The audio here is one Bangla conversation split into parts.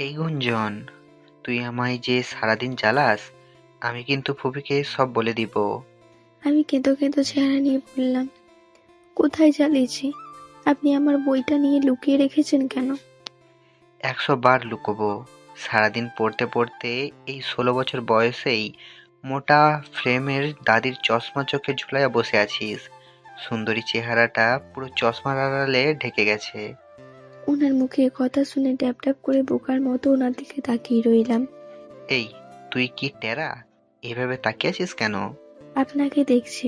এই গুঞ্জন, তুই আমায় যে সারাদিন জ্বালাস, আমি কিন্তু ফুপিকে সব বলে দিব। আমি কেঁদো কেঁদো চেহারা নিয়ে বললাম, কোথায় জ্বালিয়েছি? আপনি আমার বইটা নিয়ে লুকিয়ে রেখেছেন কেন? 100 বার লুকোবো। সারাদিন পড়তে পড়তে এই 16 বছর বয়সেই মোটা ফ্রেমের দাদির চশমা চোখে ঝুলাইয়া বসে আছিস। সুন্দরী চেহারাটা পুরো চশমার আড়ালে ঢেকে গেছে। ওনার মুখে কথা শুনে ড্যাব ড্যাব করে বোকার মতো ওনার দিকে তাকিয়ে রইলাম। এই, তুই কি টেরা? এভাবে তাকিয়ে আছিস কেন? আপনাকে দেখছি।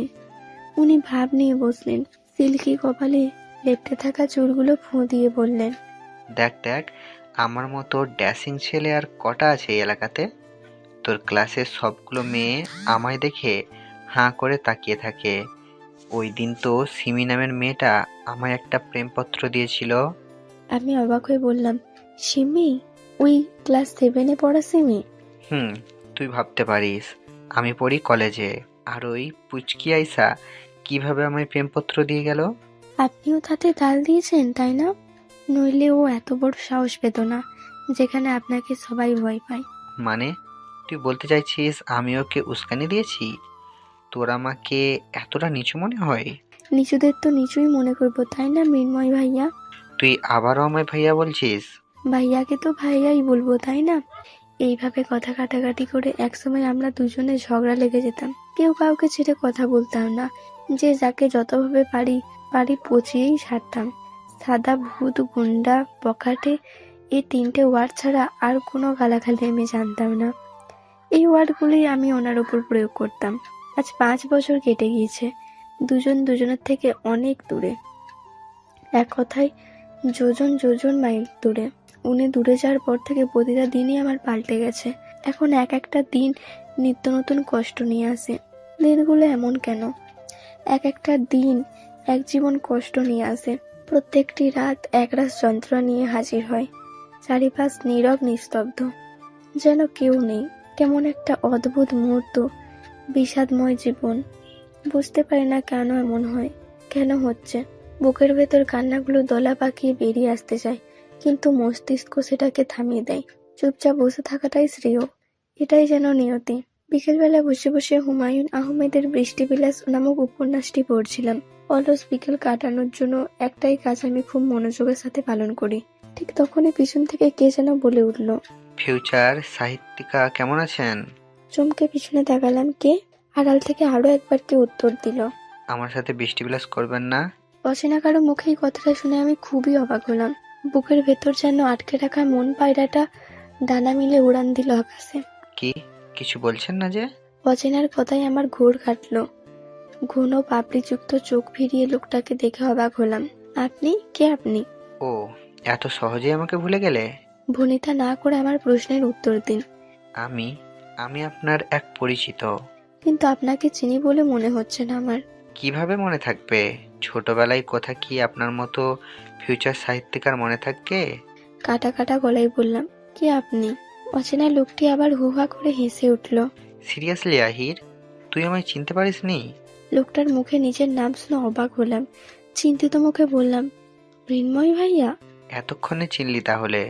উনি ভাব নিয়ে বসলেন, সিল্কি কপালে লেপ্টে থাকা চুলগুলো ফুঁ দিয়ে বললেন, দেখ দেখ, আমার মতো ড্যাসিং ছেলে আর কটা আছে এই এলাকাতে? তোর ক্লাসের সবগুলো মেয়ে আমায় দেখে হাঁ করে তাকিয়ে থাকে। ওই দিন তো সিমি নামের মেয়েটা আমায় একটা প্রেমপত্র দিয়েছিল। আমি অবাক হয়ে বললাম, সিমি? ওই ক্লাস 7-এ পড়া সিমি? হুম, তুই ভাবতে পারিস আমি পড়ি কলেজে, আর ওই পুচকি আইসা কিভাবে আমায় প্রেমপত্র দিয়ে গেল? আপনিও তাতে তাল দিয়েছেন তাই না? নইলে ও এত বড় সাহস পেত না, যেখানে আপনাকে সবাই ভয় পায়। মানে, তুই বলতে চাইছিস আমি ওকে উস্কানি দিয়েছি? তোর আমাকে এতটা নিচু মনে হয়? নিচুদের তো নিচুই মনে করবো তাই না মৃন্ময় ভাইয়া? তুই আবারও আমায় ভাইয়া বলছিস? ভাইয়াকে তো ভাইয়াই বলবো তাই না? এইভাবে কথা কাটাকাটি করে একসময় আমরা দুজনে ঝগড়া লেগে যেতাম, কেউ কাউকে ছেড়ে কথা বলতাম না, যে যাকে যতভাবে পারি পারি পচিয়েই ছাড়তাম। সাদা, ভূত, গুন্ডা, বখাটে, এই 3টে ওয়ার্ড ছাড়া আর কোনো গালাগালি আমি জানতাম না। এই ওয়ার্ডগুলোই আমি ওনার উপর প্রয়োগ করতাম। আজ 5 বছর কেটে গিয়েছে, দুজন দুজনের থেকে অনেক দূরে, এক কথায় যোজন যোজন মাইল দূরে। উনি দূরে যাওয়ার পর থেকে প্রতিটা দিনই আমার পাল্টে গেছে। এখন এক একটা দিন নিত্য নতুন কষ্ট নিয়ে আসে। দিনগুলো এমন কেন? এক একটা দিন এক জীবন কষ্ট নিয়ে আসে। প্রত্যেকটি রাত একরাশ যন্ত্রণা নিয়ে হাজির হয়। চারিপাশ নীরব নিস্তব্ধ, যেন কেউ নেই। কেমন একটা অদ্ভুত মুহূর্ত, বিষাদময় জীবন। বুঝতে পারি না কেন এমন হয়, কেন হচ্ছে। বুকের ভেতর কান্নাগুলো দলা পাকিয়ে বেরিয়ে আসতে চায়, কিন্তু মস্তিষ্ক সেটাকে থামিয়ে দেয়। চুপচাপ বসে থাকাটাই শ্রেয়, এটাই যেন নিয়তি। বিকেলবেলা বসে বসে হুমায়ুন আহমেদের বৃষ্টিবিলাস নামক উপন্যাসটি পড়ছিলাম। অলস বিকেল কাটানোর জন্য একটাই কাজ আমি খুব মনোযোগের সাথে পালন করি। ঠিক তখনই পিছন থেকে কে যেন বলে উঠল। ফিউচার সাহিত্যিকা কেমন আছেন? চমকে পিছনে তাকালাম, কে? আড়াল থেকে আরো একবার কে উত্তর দিল। আমার সাথে বৃষ্টিবিলাস করবেন না? অচেনা কারো মুখে এই কথাটা শুনে আমি খুবই অবাক হলাম। বুকের ভেতর যেন আটকে রাখা মন পায়রাটা ডানা মিলে উড়ান দিল আকাশে। কি, কিছু বলছেন না যে? অচেনার কথায় আমার ঘোর কাটলো। ঘন পাপড়িযুক্ত চোখ ফিরিয়ে লোকটাকে দেখে অবাক হলাম। আপনি কে? আপনি? ও, এত সহজেই আমাকে ভুলে গেলে? ভনিতা না করে আমার প্রশ্নের উত্তর দিন। আমি আমি আপনার এক পরিচিত। কিন্তু আপনাকে চিনি বলে মনে হচ্ছে না আমার। কিভাবে মনে থাকবে? ছোটবেলায় কথা কি আপনার মতো ফিউচার সাহিত্যিকার মনে থাকবে? কাটা কাটা গলায় বললাম, কে আপনি? অচেনা লোকটি আবার হুহা করে হেসে উঠল। সিরিয়াসলি আহির, তুই আমায় চিনতে পারিসনি? লোকটার মুখে নিজের নাম শুনে অবাক হলাম। চিন্তিত মুখে বললাম, মৃন্ময় ভাইয়া। এতক্ষণে চিনলি তাহলে?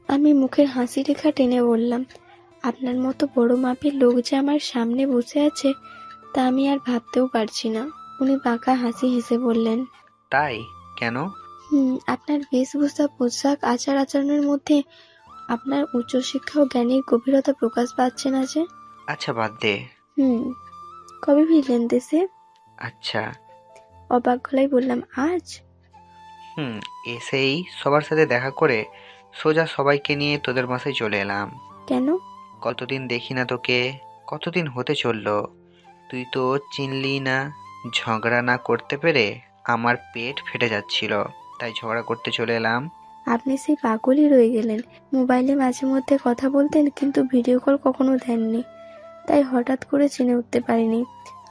আমি মুখের হাসি রেখা টেনে বললাম, আপনার মতো বড় মাপের লোক যে আমার সামনে বসে আছে তা আমি আর ভাবতেও পারছি না। উনি বাঁকা হাসি হেসে বললেন, তাই? কেন? আপনার বেশভূষা, পোশাক, আচার আচরণের মধ্যে আপনার উচ্চশিক্ষা ও জ্ঞানের গভীরতা প্রকাশ পাচ্ছে না যে। আচ্ছা বাদ দে। হুম কবে ফিরলেন দেশে? আচ্ছা। অবাক গলায় বললাম, আজ? হুম, এসেই সবার সাথে দেখা করে সোজা সবাইকে নিয়ে তোদের বাসায় চলে এলাম। কেন? কতদিন দেখি না তোকে, কতদিন হতে চললো, তুই তো চিনলি না। ঝগড়া না করতে পেরে আমার পেট ফেটে যাচ্ছিল, তাই ঝগড়া করতে চলে এলাম। আপনি সেই পাগলই রয়ে গেলেন। মোবাইলে মাঝে মধ্যে কথা বলতেন, কিন্তু ভিডিও কল কখনো দেননি, তাই হঠাৎ করে চিনে উঠতে পারিনি।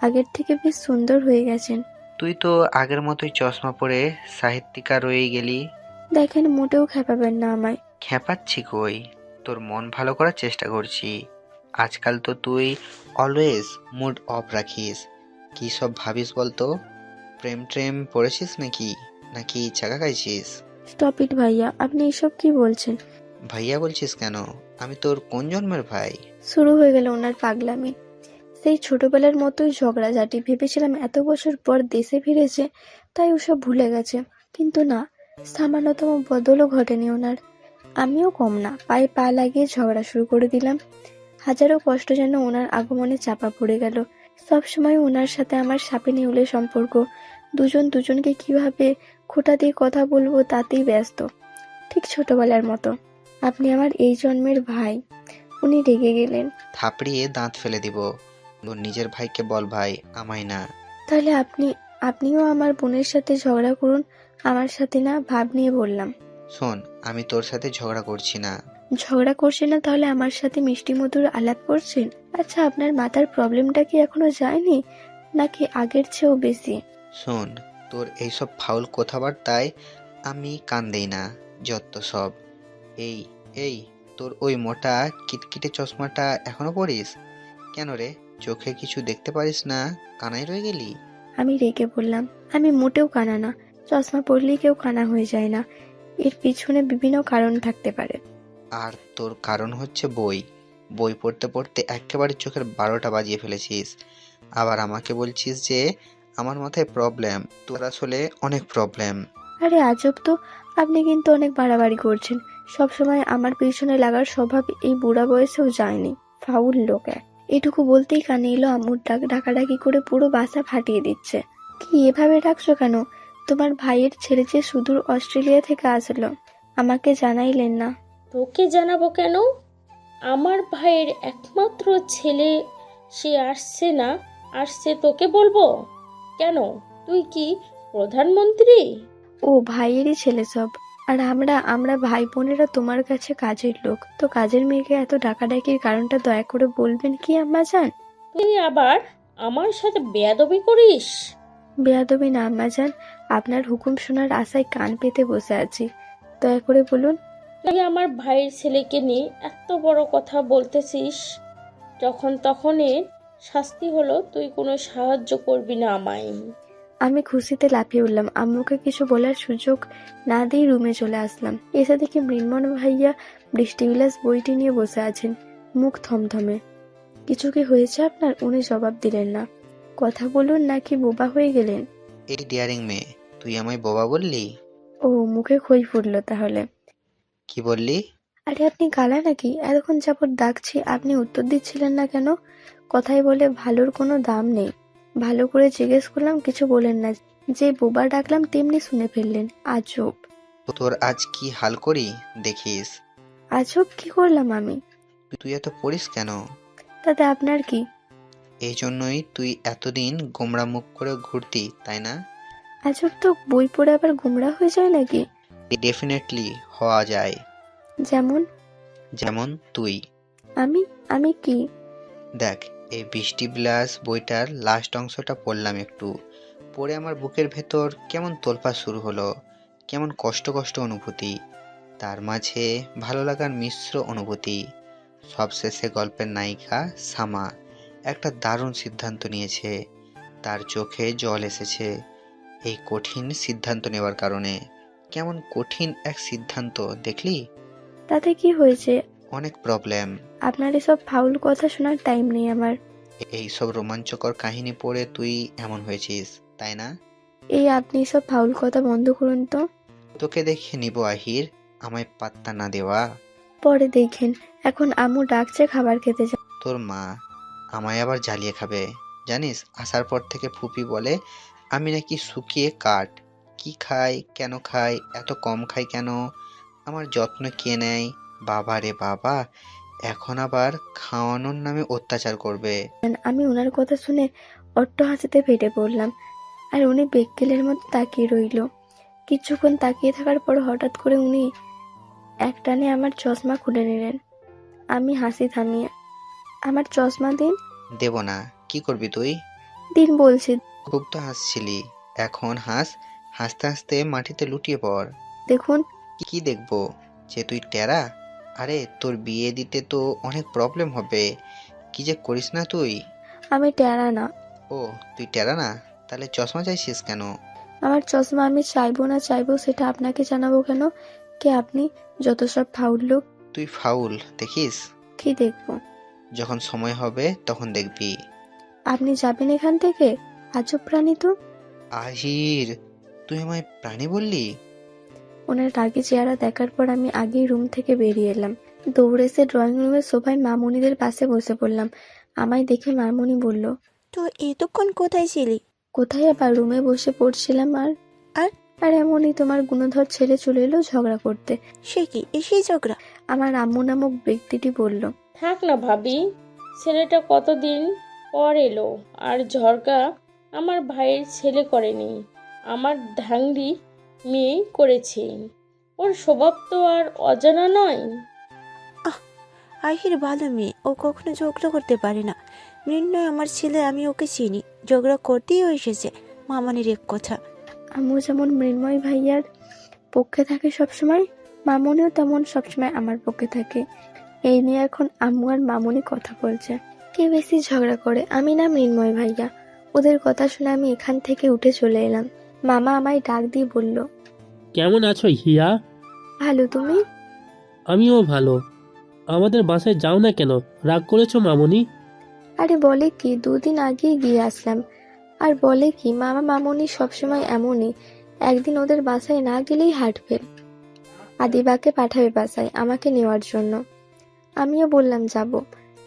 আগের থেকে বেশ সুন্দর হয়ে গেছেন। তুই তো আগের মতোই চশমা পরে সাহিত্যিকা রয়েই গেলি। দেখেন, মোটেও খেপাবেন না আমায়। খেপাচ্ছি কই, তোর মন ভালো করার চেষ্টা করছি। আজকাল তো তুই অলওয়েজ মুড অফ রাখিস, কি সব ভাবিস বলতো? প্রেম ট্রেম পড়েছিস নাকি, নাকি চাকা খাইছিস? স্টপ ইট ভাইয়া, আপনি এসব কি বলছেন? ভাইয়া বলছিস কেন? আমি তোর কোন জন্মের ভাই? শুরু হয়ে গেল ওনার পাগলামি। সেই ছোটবেলার মতোই ঝগড়াঝাটি। ভেবেছিলাম এত বছর পর দেশে ফিরেছে, তাই ওসব ভুলে গেছে। কিন্তু না, সামান্যতম বদলও ঘটেনি ওনার। আমিও কম না, পায়ে পা লাগিয়ে ঝগড়া শুরু করে দিলাম। হাজারো কষ্ট যেন ওনার আগমনে চাপা পড়ে গেল। সবসময় ওনার সাথে আমার সাপে নেউলে সম্পর্ক। দুজন দুজনকে কিভাবে খোঁটা দিয়ে কথা বলবো তাতেই ব্যস্ত, ঠিক ছোটবেলার মতো। আপনি আমার এই জন্মের ভাই। উনি রেগে গেলেন। থাপড়িয়ে দাঁত ফেলে দিব। তোর নিজের ভাইকে বল ভাই, আমায় না। তাহলে আপনিও আমার বোনের সাথে ঝগড়া করুন, আমার সাথে না। ভাব নিয়ে বললাম। শোন, আমি তোর সাথে ঝগড়া করছি না। ঝগড়া করছেন না তাহলে আমার সাথে মিষ্টি মধুর আলাপ করছেন? আচ্ছা, আপনার মাথার প্রবলেমটা কি এখনো যায়নি, নাকি আগের চেয়েও বেশি? শোন, তোর এইসব ফাউল কথাবার্তায় আমি কান দেই না। যত সব। এই এই তোর ওই মোটা কিটকিটে চশমাটা এখনো পরিস কেন রে? চোখে কিছু দেখতে পারিস না? কানাই রয়ে গেলি? আমি রেগে বললাম, আমি মোটেও কানা না। চশমা পরলেই কেউ কানা হয়ে যায় না। এর পিছনে বিভিন্ন কারণ থাকতে পারে। আর তোর কারণ হচ্ছে বই। বই পড়তে পড়তে একেবারে চোখের 12টা বাজিয়ে ফেলেছিস। আবার আমাকে বলছিস যে আমার মাথায় প্রবলেম। তোর আসলে অনেক প্রবলেম। আরে আজব তো, আপনি কিন্তু অনেক বাড়াবাড়ি করছেন। সবসময় আমার পিছনে লাগার স্বভাব এই বুড়া বয়সেও যায়নি। ফাউল লোক এক। এটুকু বলতেই কানে এলো আম্মুর ডাক। ডাকাডাকি করে পুরো বাসা ফাটিয়ে দিচ্ছে। কি এভাবে ডাকছো কেন? তোমার ভাইয়ের ছেলে যে সুদূর অস্ট্রেলিয়া থেকে আসলো, আমাকে জানাইলেন না? তোকে জানাবো কেন? আমার ভাইয়ের একমাত্র ছেলে, সে আসছে না, আসছে তোকে বলবো কেন? তুই কি প্রধানমন্ত্রী? ও ভাইয়েরই ছেলে সব। আর আমরা আমরা ভাই বোনেরা তোমার কাছে কাজের লোক। তো কাজের মেয়েকে এত ডাকাডাকির কারণটা দয়া করে বলবেন কি আম্মা জান? তুই আবার আমার সাথে বেয়াদবি করিস? বেয়াদবি না আম্মা জান, আপনার হুকুম শোনার আশায় কান পেতে বসে আছি। দয়া করে বলুন। তুই আমার ভাইয়ের ছেলেকে নিয়ে এত বড় কথা বলতেছিস, যখন তখন এর শাস্তি হলো তুই কোনো সাহায্য করবি না আমায়। আমি খুশিতে লাফিয়ে উঠলাম। আম্মুকে কিছু বলার সুযোগ না দিয়ে রুমে চলে আসলাম। এসে দেখি মৃন্ময় ভাইয়া বৃষ্টিবিলাস বইটি নিয়ে বসে আছেন, মুখ থমথমে। কিছু কি হয়েছে আপনার? উনি জবাব দিলেন না। কথা বলুন, নাকি বোবা হয়ে গেলেন? এই ডিয়ারিং মেয়ে, তুই আমায় বোবা বললি? ও, মুখে খই ফুটলো তাহলে। কি বললি? আরে আপনি কালা নাকি? এতক্ষণ যাবৎ ডাকছি, আপনি উত্তর দিচ্ছিলেন না কেন? কথায় বলে ভালোর কোনো দাম নেই। ভালো করে জিজ্ঞেস করলাম, কিছু বলেন না। যে বোবা ডাকলাম তেমনি শুনে ফেললেন। আজব। তোর আজ কি হাল করি দেখিস। আজব কি করলাম আমি? তুই এত পড়িস কেন? তাতে আপনার কি? এই জন্যই তুই এতদিন গোমড়া মুখ করে ঘুরতি, তাই না? আজব তো, বই পড়ে আবার গোমড়া হয়ে যায় নাকি? ডেফিনেটলি হওয়া যায়। যেমন? যেমন তুই। আমি আমি কি? দেখ, এই বৃষ্টি বিলাস বইটার লাস্ট অংশটা পড়লাম একটু। পড়ে আমার বুকের ভেতর কেমন তোলপাড় শুরু হলো। কেমন কষ্ট কষ্ট অনুভূতি, তার মাঝে ভালো লাগার মিশ্র অনুভূতি। সবশেষে গল্পের নায়িকা সামা একটা দারুণ সিদ্ধান্ত নিয়েছে। তার চোখে জল এসেছে এই কঠিন সিদ্ধান্ত নেওয়ার কারণে। কেমন কঠিন এক সিদ্ধান্ত দেখলি? তাতে কি হয়েছে? অনেক প্রবলেম। আপনার এসব ফাউল কথা শোনার টাইম নেই আমার। এই সব রোমাঞ্চকর কাহিনী পড়ে তুই এমন হয়েছিস, তাই না? এই আপনি সব ফাউল কথা বন্ধ করুন তো। তোকে দেখে নিব আহির, আমায় পাত্তা না দেওয়া। পরে দেখেন। এখন আম্মু ডাকছে, খাবার খেতে যা। তোর মা আমায় আবার জ্বালিয়ে খাবে। জানিস, আসার পর থেকে ফুপি বলে আমি নাকি শুকিয়ে কাঠ। কি খাই, কেন খাই, এত কম খাই কেন, আমার যত্ন কে নেয়? বাবা রে বাবা, এখন আবার খাওয়ানোর নামে অত্যাচার করবে। আমি ওনার কথা শুনে অট্ট হাসিতে ফেটে পড়লাম। আর উনি বেক্কেলের মতো তাকিয়ে রইল। কিছুক্ষণ তাকিয়ে থাকার পর হঠাৎ করে উনি একটানে আমার চশমা খুলে নিলেন। আমি হাসি থামিয়ে, আমার চশমা দিন। দেব না? কি করবি তুই? দিন বলছি। খুব তো হাসছিলি, এখন হাস। হাসতে হাসতে মাটিতে লুটিয়ে পড়। দেখুন। কি দেখবো? যে তুই টেরা? আরে তোর বিয়ে দিতে তো অনেক প্রবলেম হবে। কি যে করিস না তুই। আমি টেরা না। ও, তুই টেরা না? তাহলে চশমা চাইছিস কেন? আমার চশমা আমি চাইবো না চাইবো সেটা আপনাকে জানাবো কেন? কে আপনি? যত সব ফাউল লোক। তুই ফাউল দেখিস। কি দেখবো? যখন সময় হবে তখন দেখবি। আপনি যাবেন এখান থেকে? আজব প্রাণী তো। আহির, তুই আমায় প্রাণী বললি? ওনার রাগী চেহারা দেখার পর আমি আগেই রুম থেকে বেরিয়ে এলাম। দৌড়ে এসে ড্রয়িং রুমের সোফায় মামুনিদের পাশে বসে পড়লাম। আমায় দেখে মামুনি বলল, তো এতক্ষণ কোথায় ছিলি? কোথায় আবার, রুমে বসে পড়ছিলাম। আর আর? আর এমনই তোমার গুণধর ছেলে চলে এলো ঝগড়া করতে। সে কি এসেই ঝগড়া? আমার আম্মু নামক ব্যক্তিটি বলল। থাক না ভাবি, ছেলেটা কতদিন পর এলো, আর ঝগড়া আমার ভাইয়ের ছেলে করেনি, আমার ঢাংরি মেয়েই করেছে। ওর স্বভাব তো আর অজানা নয়। আহির ভালো মেয়ে, ও কখনো ঝগড়া করতে পারে না। মৃন্ময় আমার ছেলে, আমি ওকে চিনি। ঝগড়া করতেই ও এসেছে, মামানির এক কথা। আম্মু যেমন মৃন্ময় ভাইয়ার পক্ষে থাকে সবসময়, মামুনিও তেমন সবসময় আমার পক্ষে থাকে। এই নিয়ে এখন আম্মু আর মামুনি কথা বলছে। কে বেশি ঝগড়া করে, আমি না মৃন্ময় ভাইয়া? ওদের কথা শুনে আমি এখান থেকে উঠে চলে এলাম। মামা আমায় ডাক দিয়ে বলল, কেমন আছো হিয়া? ভালো, তুমি? আমিও ভালো। আমাদের বাসায় যাও না কেন? রাগ করেছো মামুনি? আরে বলে কি, 2 দিন আগেই গিয়ে আসলাম। আর বলে কি, মামা মামুনি সবসময় এমনই, একদিন ওদের বাসায় না গেলেই হার্ট ফেল। আদিবাকে পাঠাবে বাসায় আমাকে নেওয়ার জন্য। আমিও বললাম যাব।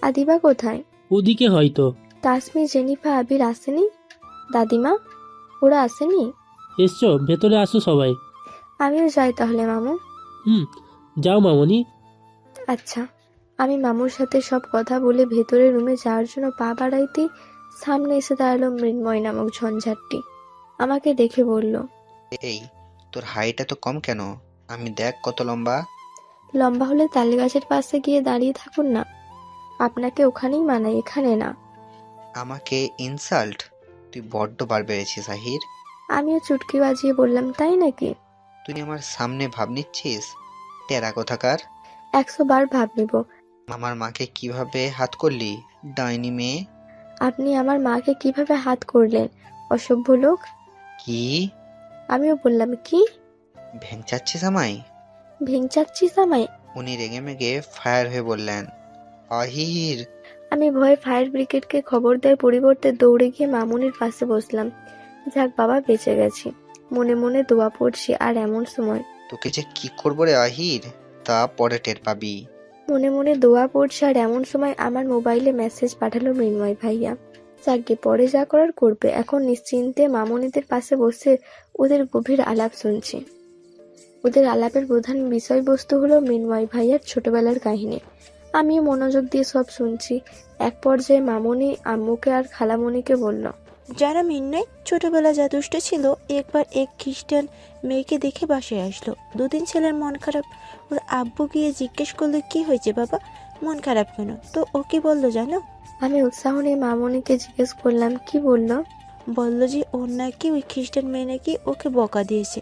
আদিবা কোথায়? ওদিকে হয়তো। তাসমি, জেনিফা, আবির আসেনি? দাদিমা, ওরা আসেনি? এসছো, ভেতরে আসো সবাই। আমিও যাই তাহলে মামু। যাও মামুনি। আচ্ছা। আমি মামুর সাথে সব কথা বলে ভেতরে রুমে যাওয়ার জন্য পা বাড়াইতেই সামনে এসে দাঁড়ালো মৃন্ময় নামক ঝঞ্ঝাটটি। আমাকে দেখে বলল, এই, তোর হাইট এত কম কেন? আমি দেখ কত লম্বা। লম্বা হলে তালে গাছের পাশে গিয়ে দাঁড়িয়ে থাকুন না। আপনাকে ওখানেই মানায়, এখানে না। আমাকে ইনসাল্ট? তুই বড্ড বার বেড়েছিস আহির। আমিও চুটকি বাজিয়ে বললাম, তাই নাকি? তুই আমার সামনে ভাব নিচ্ছিস? টেরা কোথাকার। 100 বার ভাব নিব। আমার মাকে কিভাবে হাত করলি, ডাইনি মেয়ে? আপনি আমার মাকে কিভাবে হাত করলেন, অসভ্য লোক? কি আমিও বললাম, কি ভেঙচাচ্ছিস আমায়? ভেঙচাচ্ছিস আমায়? উনি রেগে মেগে ফায়ার হয়ে বললেন, আহির। আমি ভয়ে ফায়ার ব্রিগেডকে খবর দেওয়ার পরিবর্তে দৌড়ে গিয়ে মামুনির পাশে বসলাম। যাক বাবা, বেঁচে গেছি। মনে মনে দোয়া পড়ছি। আর এমন সময় তোকে যে কি করবো রে আহির, তা পরে টের পাবি। মনে মনে দোয়া পড়ছে আর এমন সময় আমার মোবাইলে মেসেজ পাঠালো মৃন্ময় ভাইয়া। যাকগে, পরে যা করার করবে। এখন নিশ্চিন্তে মামুনিদের পাশে বসে ওদের গভীর আলাপ শুনছি। ওদের আলাপের প্রধান বিষয়বস্তু হলো মৃন্ময় ভাইয়ার ছোটবেলার কাহিনী। আমিও মনোযোগ দিয়ে সব শুনছি। এক পর্যায়ে মামুনি আম্মুকে আর খালামণিকে বলল, যারা মৃন্ময় ছোটবেলা যা দুষ্ট ছিল, একবার এক খ্রিস্টান মেয়েকে দেখে বাসায় আসলো। 2 দিন ছেলের মন খারাপ। ওর আব্বু গিয়ে জিজ্ঞেস করলো, কি হয়েছে বাবা, মন খারাপ কেন? তো ও কি বললো জানো? আমি উৎসাহ নিয়ে মামুনিকে জিজ্ঞেস করলাম, কি বলল? বললো যে ওর নাকি ওই খ্রিস্টান মেয়ে নাকি ওকে বকা দিয়েছে।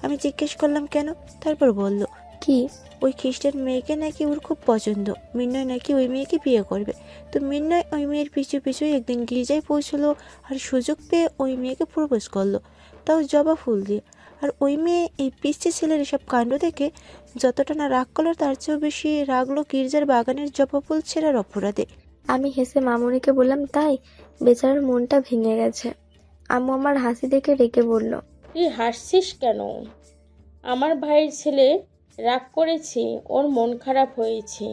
আমি জিজ্ঞেস করলাম কেন? তারপর বলল, কি? ওই খ্রিস্টান মেয়েকে নাকি ওর খুব পছন্দ। মৃন্ময় নাকি ওই মেয়েকে বিয়ে করবে। তো মৃন্ময় ওই মেয়ের পিছু পিছু একদিন গির্জায় পৌঁছলো, আর সুযোগ পেয়ে ওই মেয়েকে প্রপোজ করলো, তাও জবা ফুল দিয়ে। আর ওই মেয়ে এই পিচ্চি ছেলের এসব কাণ্ড দেখে যতটা না রাগ করলো, তার চেয়েও বেশি রাগলো গির্জার বাগানের জবা ফুল ছেঁড়ার অপরাধে। আমি হেসে মামুনিকে বললাম, তাই? বেচারার মনটা ভেঙে গেছে। আম্মু আমার হাসি দেখে রেগে বলল, তুই হাসছিস কেন? আমার ভাইয়ের ছেলে রাগ করেছে, ওর মন খারাপ হয়েছে,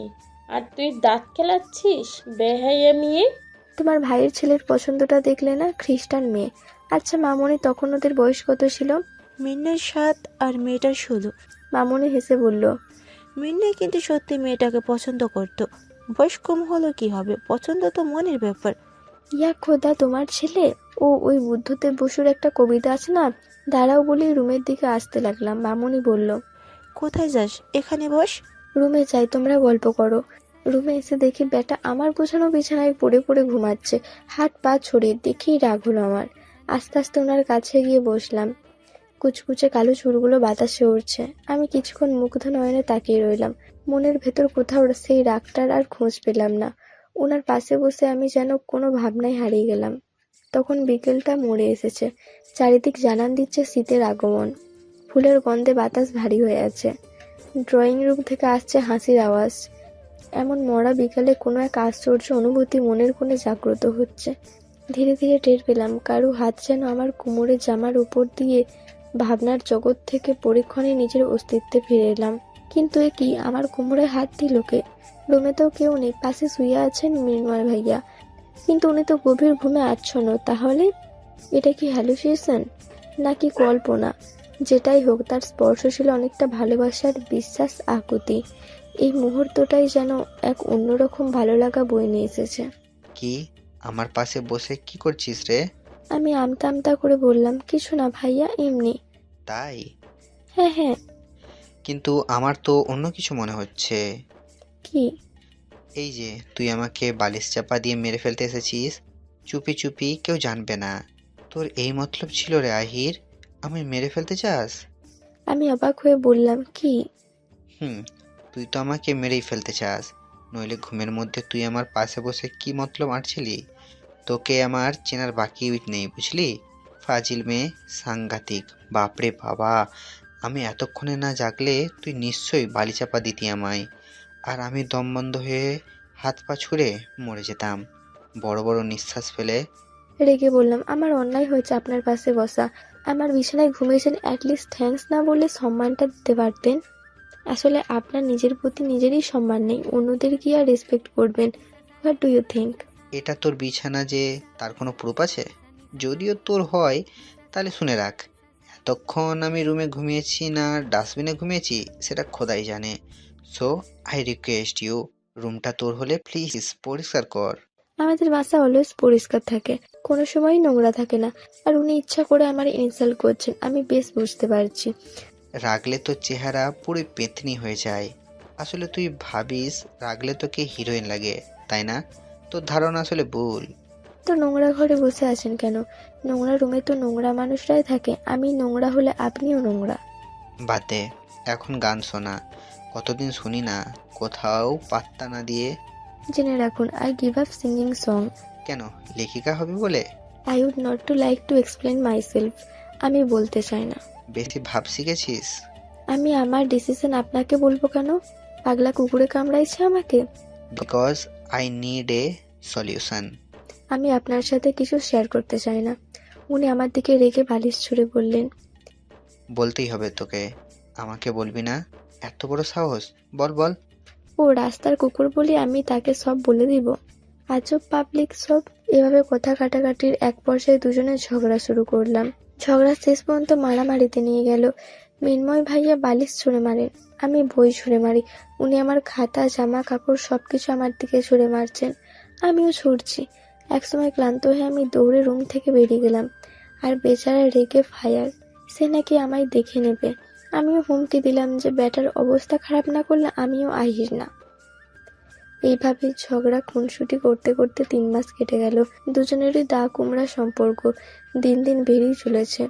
আর তুই দাঁত খেলাচ্ছিস? বেহাইয়া মেয়ে। তোমার ভাইয়ের ছেলের পছন্দটা দেখলে না, খ্রিস্টান মেয়ে। আচ্ছা মামুনি, তখন ওদের বয়স কত ছিল? মৃন্ময়ের 7 আর মেয়েটার 16। মামুনি হেসে বলল, মৃন্ময় কিন্তু সত্যি মেয়েটাকে পছন্দ করতো। বয়স কম হলো কি হবে, পছন্দ তো মনের ব্যাপার। ইয়া খোদা, তোমার ছেলে? ও, ওই বুদ্ধদেব বসুর একটা কবিতা আছে না? দাঁড়াও বলেই রুমের দিকে আসতে লাগলাম। মামুনি বলল, কোথায় যাস, এখানে বস। রুমে যাই, তোমরা গল্প করো। রুমে এসে দেখি বেটা আমার গোছানো বিছানায় পড়ে পড়ে ঘুমাচ্ছে, হাত পা ছড়িয়ে। দেখেই রাগ হলো আমার। আস্তে আস্তে ওনার কাছে গিয়ে বসলাম। কুচকুচে কালো চুলগুলো বাতাসে উড়ছে। আমি কিছুক্ষণ মুগ্ধ নয়নে তাকিয়ে রইলাম। মনের ভেতর কোথাও সেই রাগটার আর খোঁজ পেলাম না। ওনার পাশে বসে আমি যেন কোনো ভাবনায় হারিয়ে গেলাম। তখন বিকেলটা মোড়ে এসেছে। চারিদিক জানান দিচ্ছে শীতের আগমন। ফুলের গন্ধে বাতাস ভারী হয়ে আছে। ড্রয়িং রুম থেকে আসছে হাসির আওয়াজ। এমন মরা বিকালে কোনো এক আশ্চর্য অনুভূতি মনের কোণে জাগ্রত হচ্ছে। ধীরে ধীরে টের পেলাম কারো হাত যেন আমার কোমরের জামার উপর দিয়ে ভাবনার জগৎ থেকে পরীক্ষণে নিজের অস্তিত্বে ফিরে এলাম। কিন্তু এ কি, আমার কোমরে হাত দিল কে? রুমেতেও কেউ নেই, পাশে শুয়ে আছেন মৃন্ময় ভাইয়া, কিন্তু উনি তো গভীর ঘুমে আচ্ছন্ন। তাহলে এটা কি হ্যালুসিনেশন নাকি কল্পনা? যেটাই হোক, তার স্পর্শ ছিল অনেকটা ভালোবাসার, বিশ্বাস, আকুতি। এই মুহূর্তটাই যেন এক অন্যরকম ভালো লাগা বয়ে নিয়ে এসেছে। কি, আমার পাশে বসে কি করছিস রে? আমি আমতা আমতা করে বললাম, কিছু না ভাইয়া, এমনি। তাই? হ্যাঁ হ্যাঁ। কিন্তু আমার তো অন্য কিছু মনে হচ্ছে। কি? এই যে তুই আমাকে বালিশ চাপা দিয়ে মেরে ফেলতে এসেছিস, চুপি চুপি, কেউ জানবে না। তোর এই মতলব ছিল রে আহির? আমায় মেরে ফেলতে চাস? আমি অবাক হয়ে বললাম, কি? হুম, তুই তো আমাকে মেরেই ফেলতে চাস। নইলে ঘুমের মধ্যে তুই আমার পাশে বসে কি মতলব আঁটছিলি? তোকে আমার চেনার বাকি নেই, বুঝলি? ফাজিল মেয়ে, সাংঘাতিক। বাপরে বাবা, আমি এতক্ষণে না জাগলে তুই নিশ্চয়ই বালি চাপা দিতি আমায়, আর আমি দম বন্ধ হয়ে হাত পা ছুড়ে মরে যেতাম। বড় বড় নিঃশ্বাস ফেলে রেগে বললাম, আমার অন্যায় হয়েছে আপনার পাশে বসা। আমার বিছানায় ঘুমিয়েছেন, অ্যাটলিস্ট থ্যাঙ্কস না বলে সম্মানটা দিতে পারতেন। আসলে আপনার নিজের প্রতি নিজেরই সম্মান নেই, অন্যদের কি আর রেসপেক্ট করবেন? What do you think? এটা তোর বিছানা যে, তার কোনো প্রুফ আছে? যদিও তোর হয়, তাহলে শুনে রাখ, এতক্ষণ আমি রুমে ঘুমিয়েছি না ডাস্টবিনে ঘুমিয়েছি সেটা খোদাই জানে। সো আই রিকোয়েস্ট ইউ, রুমটা তোর হলে প্লিজ পরিষ্কার কর। আমাদের বাসা অলওয়েজ পরিষ্কার থাকে, কোনো সময়ই নোংরা থাকে না। আর উনি ইচ্ছা করে আমার ইনসাল্ট করছেন, আমি বেশ বুঝতে পারছি। রাগলে তোর চেহারা পুরো পেতনি হয়ে যায়। আসলে তুই ভাবিস রাগলে তোকে হিরোইন লাগে, তাই না? তোর ধারণা আসলে ভুল। তো নোংরা ঘরে বসে আছেন কেন? নোংরা রুমে তো নোংরা মানুষরাই থাকে, আমি নোংরা হলে আপনিও নোংরা। বাদ দে, এখন গান শোনা। কতদিন শুনি না, কোথাও পাত্তা না দিয়ে। জেনে রাখুন, I give up singing song. কেন, লেখিকা হবে বলে? I would not to like to explain myself. আমি বলতে চাই না। বেশি ভাব শিখেছিস? আমি আমার ডিসিশন আপনাকে বলবো কেন? পাগলা কুকুরে কামড়াইছে আমাকে? Because I need a solution. আমি আপনার সাথে কিছু শেয়ার করতে চাই না। উনি আমার দিকে রেগে বালিশ ছুঁড়ে বললেন, বলতেই হবে তোকে। আমাকে বলবি না? এত বড় সাহস? বল বল। ও রাস্তার কুকুর বলি আমি তাকে সব বলে দিব? আজব পাবলিক সব। এভাবে কথা কাটাকাটির এক পর্যায়ে দুজনে ঝগড়া শুরু করলাম। ঝগড়া শেষ পর্যন্ত মারামারিতে নিয়ে গেল। মৃন্ময় ভাইয়া বালিশ ছুঁড়ে মারেন, আমি বই ছুঁড়ে মারি। উনি আমার খাতা, জামা কাপড় সবকিছু আমার দিকে ছুঁড়ে মারছেন, আমিও ছুঁড়ছি। একসময় ক্লান্ত হয়ে আমি দৌড়ে রুম থেকে বেরিয়ে গেলাম। আর বেচারা রেগে ফায়ার, সে নাকি আমায় দেখে নেবে। আমিও হুমকি দিলাম যে ব্যাটার অবস্থা খারাপ না করলে আমিও আহির না। এইভাবে ঝগড়া খুনসুটি করতে করতে 3 মাস কেটে গেল। দুজনেরই দা কুমড়া সম্পর্ক দিন দিন বেড়েই চলেছে।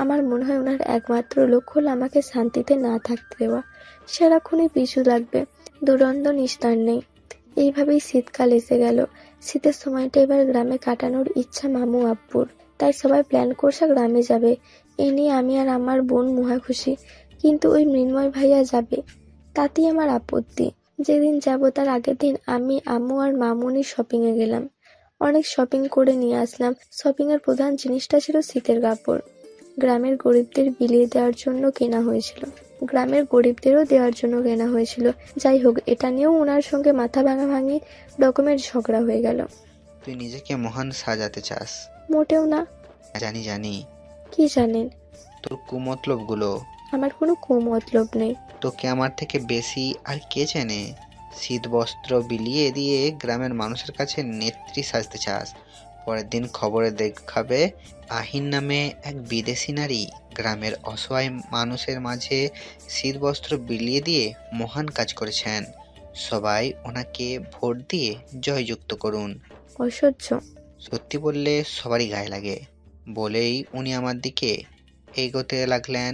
আমার মনে হয় ওনার একমাত্র লক্ষ্য হলো আমাকে শান্তিতে না থাকতে দেওয়া। সারাক্ষণই পিছু লাগবে, দুরন্ত নিস্তার নেই। এইভাবেই শীতকাল এসে গেল। শীতের সময়টা এবার গ্রামে কাটানোর ইচ্ছা মামু আব্বুর, তাই সবাই প্ল্যান করছে গ্রামে যাবে। এই নিয়ে আমি আর আমার বোন মহা খুশি। কিন্তু ওই মৃন্ময় ভাইয়া যাবে, তাতেই আমার আপত্তি। যেদিন যাব তার আগের দিন আমি, আম্মু আর মামুনি শপিং এ গেলাম। অনেক শপিং করে নিয়ে আসলাম। শপিং এর প্রধান জিনিসটা ছিল শীতের কাপড়। গ্রামের গরিবদের বিলিয়ে দেওয়ার জন্য কেনা হয়েছিল, গ্রামের গরিবদেরও দেওয়ার জন্য কেনা হয়েছিল। যাই হোক, এটা নিয়েও ওনার সঙ্গে মাথা ভাঙাভাঙি রকমের ঝগড়া হয়ে গেল। তুই নিজেকে মহান সাজাতে চাস? মোটেও না। জানি জানি, কি জানেন? তোর কুমতলবগুলো। আমার কোনো কুমতলব নেই। তোকে আমার থেকে বেশি আর কে চেনে? শীত বস্ত্র বিলিয়ে দিয়ে গ্রামের মানুষের কাছে নেত্রী সাজতে চাস। পরের দিন খবরে দেখাবে আহিন নামে এক বিদেশি নারী গ্রামের অসহায় মানুষের মাঝে শীত বস্ত্র বিলিয়ে দিয়ে মহান কাজ করেছেন। সবাই ওনাকে ভোট দিয়ে জয়যুক্ত করুন। অসহ্য। সত্যি বললে সবারই গায়ে লাগে। বলেই উনি আমার দিকে এগোতে লাগলেন।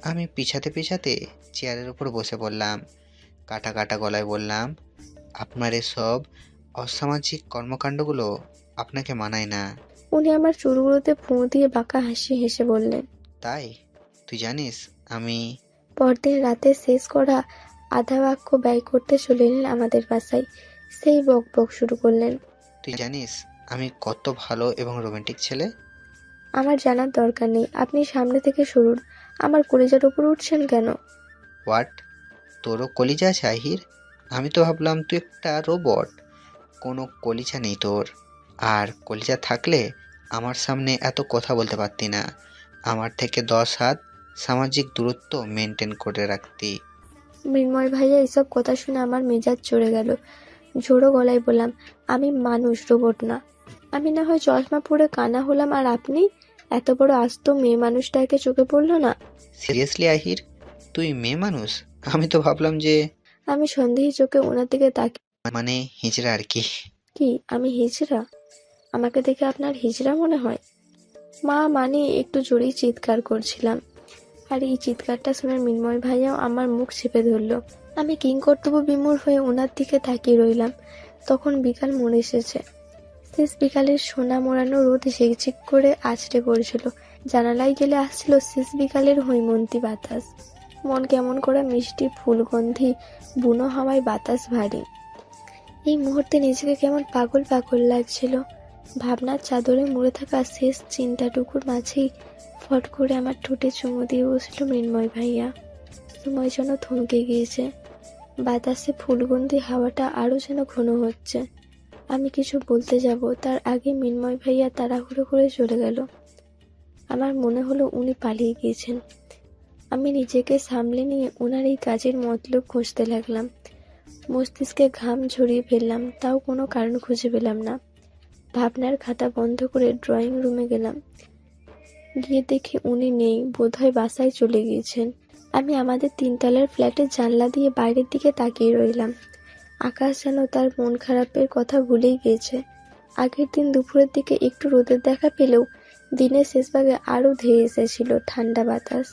আমি পিছাতে পিছাতে চেয়ারের উপর বসে পড়লাম। কাটা কাটা গলায় বললাম, আপনার এসব অসামাজিক কর্মকাণ্ডগুলো আপনাকে মানায় না। উনি আমার চুলগুলোতে ফুঁ দিয়ে বাঁকা হাসি হেসে বললেন, তাই? তুই জানিস আমি পরদিন রাতে শেষ করা আধা বাক্য ব্যয় করতে চলে এলেন আমাদের বাসায়। সেই বক বক শুরু করলেন। তুই জানিস আমি কত ভালো এবং রোমান্টিক ছেলে? আমার জানার দরকার নেই, আপনি সামনে থেকে সরুন। আমার কলিজার উপর উঠছেন কেন? হোয়াট? তোরও কলিজা আছে আহির? আমি তো ভাবলাম তুই একটা রোবট। কোনো কলিজা নেই তোর। আর কলিজা থাকলে আমার সামনে এত কথা বলতে পারতি না। আমার থেকে 10 হাত সামাজিক দূরত্ব মেনটেন করে রাখতি। মৃন্ময় ভাইয়া এসব কথা শুনে আমার মেজাজ চড়ে গেল। ঝোড়ো গলায় বললাম, আমি মানুষ, রোবট না। আমি না হয় চশমা পরে কানা হলাম, আর আপনি? এত বড় আস্ত মেয়ে মানুষটাকে চোখে পড়লো না? সিরিয়াসলি আহির, তুই মেয়ে মানুষ? আমি তো ভাবলাম যে আমি সন্দেহী চোখে ওনার দিকে তাকিয়ে, মানে হিজড়া আর কি। কি আমি হিজড়া? আমাকে দেখে আপনার হিজড়া মনে হয়? মা মানে একটু জোরেই চিৎকার করছিলাম। আর এই চিৎকারটা শুনে মৃন্ময় ভাইয়াও আমার মুখ চেপে ধরলো। আমি কিংকর্তব্য বিমূঢ় হয়ে ওনার দিকে তাকিয়ে রইলাম। তখন বিকাল মনে এসেছে। শেষ বিকালের সোনা মোড়ানো রোদ ঝিকঝিক করে আছড়ে পড়ছিল। জানালায় গেলে আসছিল শেষ বিকালের হৈমন্তী বাতাস। মন কেমন করে মিষ্টি ফুলগন্ধি, বুনো হাওয়ায় বাতাস ভারী। এই মুহূর্তে নিজেকে কেমন পাগল পাগল লাগছিল। ভাবনার চাদরে মুড়ে থাকা শেষ চিন্তাটুকুর মাঝেই ফট করে আমার ঠোঁটে চুমু দিয়ে বসল মৃন্ময় ভাইয়া। সময় যেন থমকে গিয়েছে। বাতাসে ফুলগন্ধি হাওয়াটা আরো যেন ঘন হচ্ছে। আমি কিছু বলতে যাব, তার আগে মৃন্ময় ভাইয়া তাড়াহুড়ো করে চলে গেল। আমার মনে হলো উনি পালিয়ে গিয়েছেন। আমি নিজেকে সামলে নিয়ে ওনার এই কাজের মতলব খুঁজতে লাগলাম। মস্তিষ্কে ঘাম ঝরিয়ে ফেললাম, তাও কোনো কারণ খুঁজে পেলাম না। ভাবনার খাতা বন্ধ করে ড্রয়িং রুমে গেলাম। গিয়ে দেখি উনি নেই, বোধহয় বাসায় চলে গিয়েছেন। আমি আমাদের 3 তলার ফ্ল্যাটের জানলা দিয়ে বাইরের দিকে তাকিয়ে রইলাম। আকাশ যেন তার মন খারাপের কথা ভুলেই গিয়েছে। আগের দিন দুপুরের দিকে একটু রোদের দেখা পেলেও দিনের শেষভাগে আরো ধেয়ে এসেছিল ঠান্ডা বাতাস।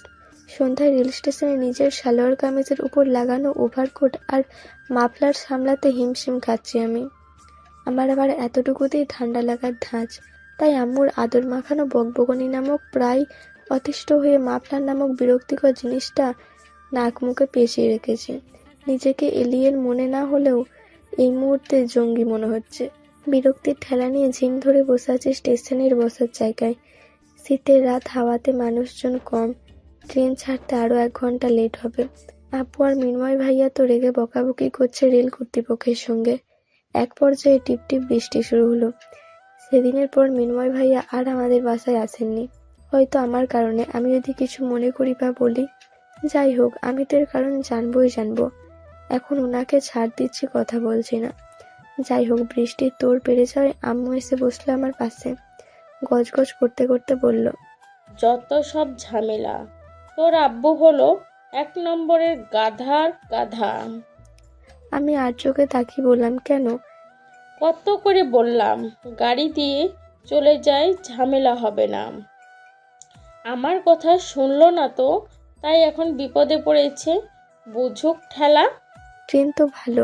সন্ধ্যায় রেল স্টেশনে নিজের সালোয়ার কামিজের উপর লাগানো ওভারকোট আর মাফলার সামলাতে হিমশিম খাচ্ছি আমি। আমার আবার এতটুকুতেই ঠান্ডা লাগার ধাঁচ। তাই আম্মুর আদর মাখানো বকবকনি নামক প্রায় অতিষ্ঠ হয়ে মাফলার নামক বিরক্তিকর জিনিসটা নাক মুখে পেঁচিয়ে রেখেছি। নিজেকে এলিয়েন মনে না হলেও এই মুহূর্তে জঙ্গি মনে হচ্ছে। বিরক্তির ঠেলা নিয়ে ঝিম ধরে বসে আছি স্টেশনের বসার জায়গায়। শীতের রাত, হাওয়াতে মানুষজন কম। ট্রেন ছাড়তে আরো 1 ঘন্টা লেট হবে। আপু আর মৃন্ময় ভাইয়া তো রেগে বকাবকি করছে রেল কর্তৃপক্ষের সঙ্গে। এক পর্যায়ে টিপটিপ বৃষ্টি শুরু হলো। সেদিনের পর মৃন্ময় ভাইয়া আর আমাদের বাসায় আসেননি। হয়তো আমার কারণে। আমি যদি কিছু মনে করি বা বলি, যাই হোক, আমি তো এর কারণ জানবই জানবো। এখন ওনাকে ছাড় দিচ্ছি, কথা বলছি না। যাই হোক, বৃষ্টির তোড় বেড়ে যাওয়ায় আম্মু এসে বসলো আমার পাশে। গজগজ করতে করতে বলল, যত সব ঝামেলা। তোর আব্বু হলো 1 নম্বরের গাধার গাধা। আমি আর চোখে তাকিয়ে বললাম, কেন? কত করে বললাম গাড়ি দিয়ে চলে যায়, ঝামেলা হবে না। আমার কথা শুনলো না তো, তাই এখন বিপদে পড়েছে। বুঝুক ঠেলা। ট্রেন তো ভালো,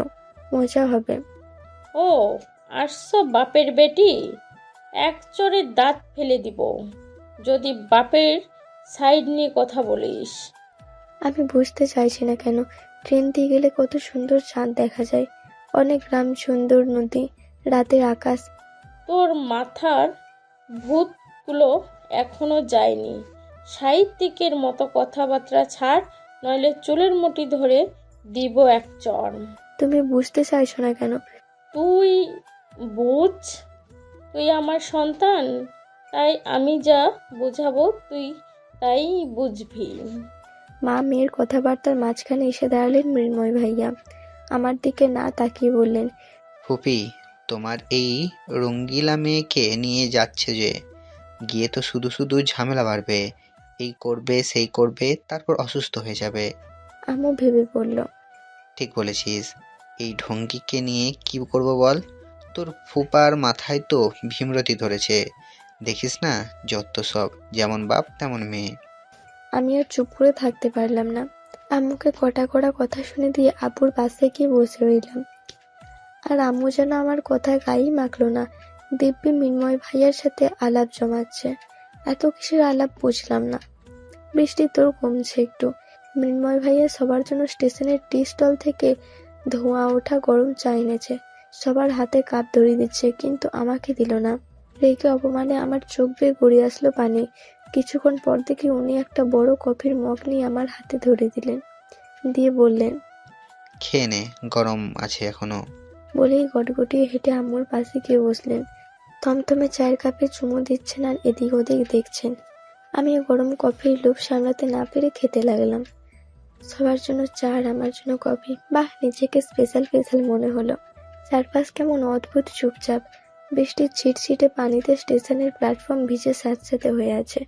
মজা হবে। ও, আসছো বাপের বেটি? এক চড়ে দাঁত ফেলে দিব যদি বাপের সাইড নিয়ে কথা বলিস। আমি বুঝতে চাইছি না কেন। ট্রেন দিয়ে গেলে কত সুন্দর চাঁদ দেখা যায়, অনেক গ্রাম, সুন্দর নদী, রাতের আকাশ। তোর মাথার ভূতগুলো এখনো যায়নি। সাহিত্যিকের মতো কথাবার্তা ছাড়, নইলে চুলের মুঠি ধরে দিব এক চড়। তুমি বুঝতে চাইছো না কেন? তুই বুঝ, তুই আমার সন্তান, তাই আমি যা বুঝাবো তুই তাই বুঝবি। মা মেয়ের কথাবার্তার মাঝখানে এসে দাঁড়ালেন মৃন্ময় ভাইয়া। আমার দিকে না তাকিয়ে বললেন, ফুপি, তোমার এই রঙ্গিলা মেয়েকে নিয়ে যাচ্ছে যে, গিয়ে তো শুধু শুধু ঝামেলা বাড়বে। এই করবে সেই করবে, তারপর অসুস্থ হয়ে যাবে। আম্মু ভেবে বলল, ঠিক বলেছিস। এই ঢঙ্গিকে নিয়ে কি করব বল? তোর ফুপার মাথায় তো ভীমরতি ধরেছে। দেখিস না, যত সব, যেমন বাপ তেমন মেয়ে। আমি আর চুপ করে থাকতে পারলাম না। আম্মুকে কটা কড়া কথা শুনে দিয়ে আব্বুর পাশে গিয়ে বসে রইলাম। আর আম্মু যেন আমার কথা গায়েই মাখলো না। দিব্যি মৃন্ময় ভাইয়ার সাথে আলাপ জমাচ্ছে। এত কিসের আলাপ বুঝলাম না। বৃষ্টি তোর কমছে একটু। মৃন্ময় ভাইয়া সবার জন্য স্টেশনের টি স্টল থেকে ধোঁয়া ওঠা গরম চা এনেছে। সবার হাতে কাপ ধরিয়ে দিচ্ছে, কিন্তু আমাকে দিল না। রেগে অপমানে আমার চোখ বেয়ে গড়িয়ে আসলো পানি। কিছুক্ষণ পর দেখি উনি একটা বড় কফির মগ নিয়ে আমার হাতে ধরে দিলেন, দিয়ে বললেন, খেয়ে নে, গরম আছে এখনো। বলেই গটগটিয়ে হেঁটে আম্মুর পাশে গিয়ে বসলেন। থমথমে চায়ের কাপে চুমু দিচ্ছেন আর এদিক ওদিক দেখছেন। আমি গরম কফির লোভ সামলাতে না পেরে খেতে লাগলাম। সবার জন্য চা আর আমার জন্য কফি। বাহ, নিজেকে স্পেশাল স্পেশাল মনে হলো। চারপাশ কেমন অদ্ভুত চুপচাপ। বৃষ্টির ছিটছিটে পানিতে স্টেশনের প্ল্যাটফর্ম ভিজে স্যাঁতস্যাঁতে হয়ে আছে।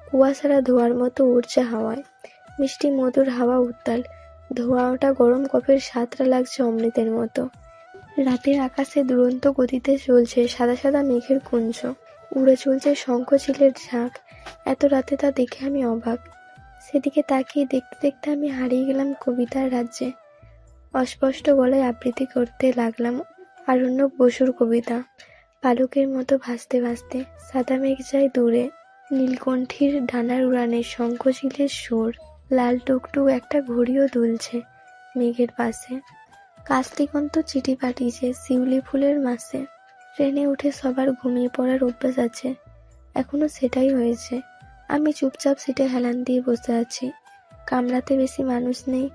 কুয়াশারা ধোয়ার মতো উড়ছে হাওয়ায়। মিষ্টি মধুর হাওয়া উত্তাল। ধোঁয়া ওঠা গরম কফির স্বাদটা লাগছে অমৃতের মতো। রাতের আকাশে দুরন্ত গতিতে চলছে সাদা সাদা মেঘের কুঞ্জ। উড়ে চলছে শঙ্খচিলের ঝাঁক। এত রাতে তা দেখে আমি অবাক। সেদিকে তাকিয়ে দেখতে দেখতে আমি হারিয়ে গেলাম কবিতার রাজ্যে। অস্পষ্ট গলায় আবৃত্তি করতে লাগলাম আরণ্যক বসুর কবিতা। পালকের মতো ভাসতে ভাসতে সাদা মেঘ যায় দূরে। নীলকণ্ঠীর ডানার উড়ানে শঙ্খচিলের সুর। লাল টুকটুক একটা ঘড়িও দুলছে মেঘের পাশে। কাস্তিকন্ত চিঠি পাঠিয়েছে শিউলি ফুলের মাসে। ট্রেনে উঠে সবার ঘুমিয়ে পড়ার অভ্যাস আছে, এখনো সেটাই হয়েছে। আমি চুপচাপ সিটে হেলান দিয়ে বসে আছি। কামরাতে বেশি মানুষ নেই,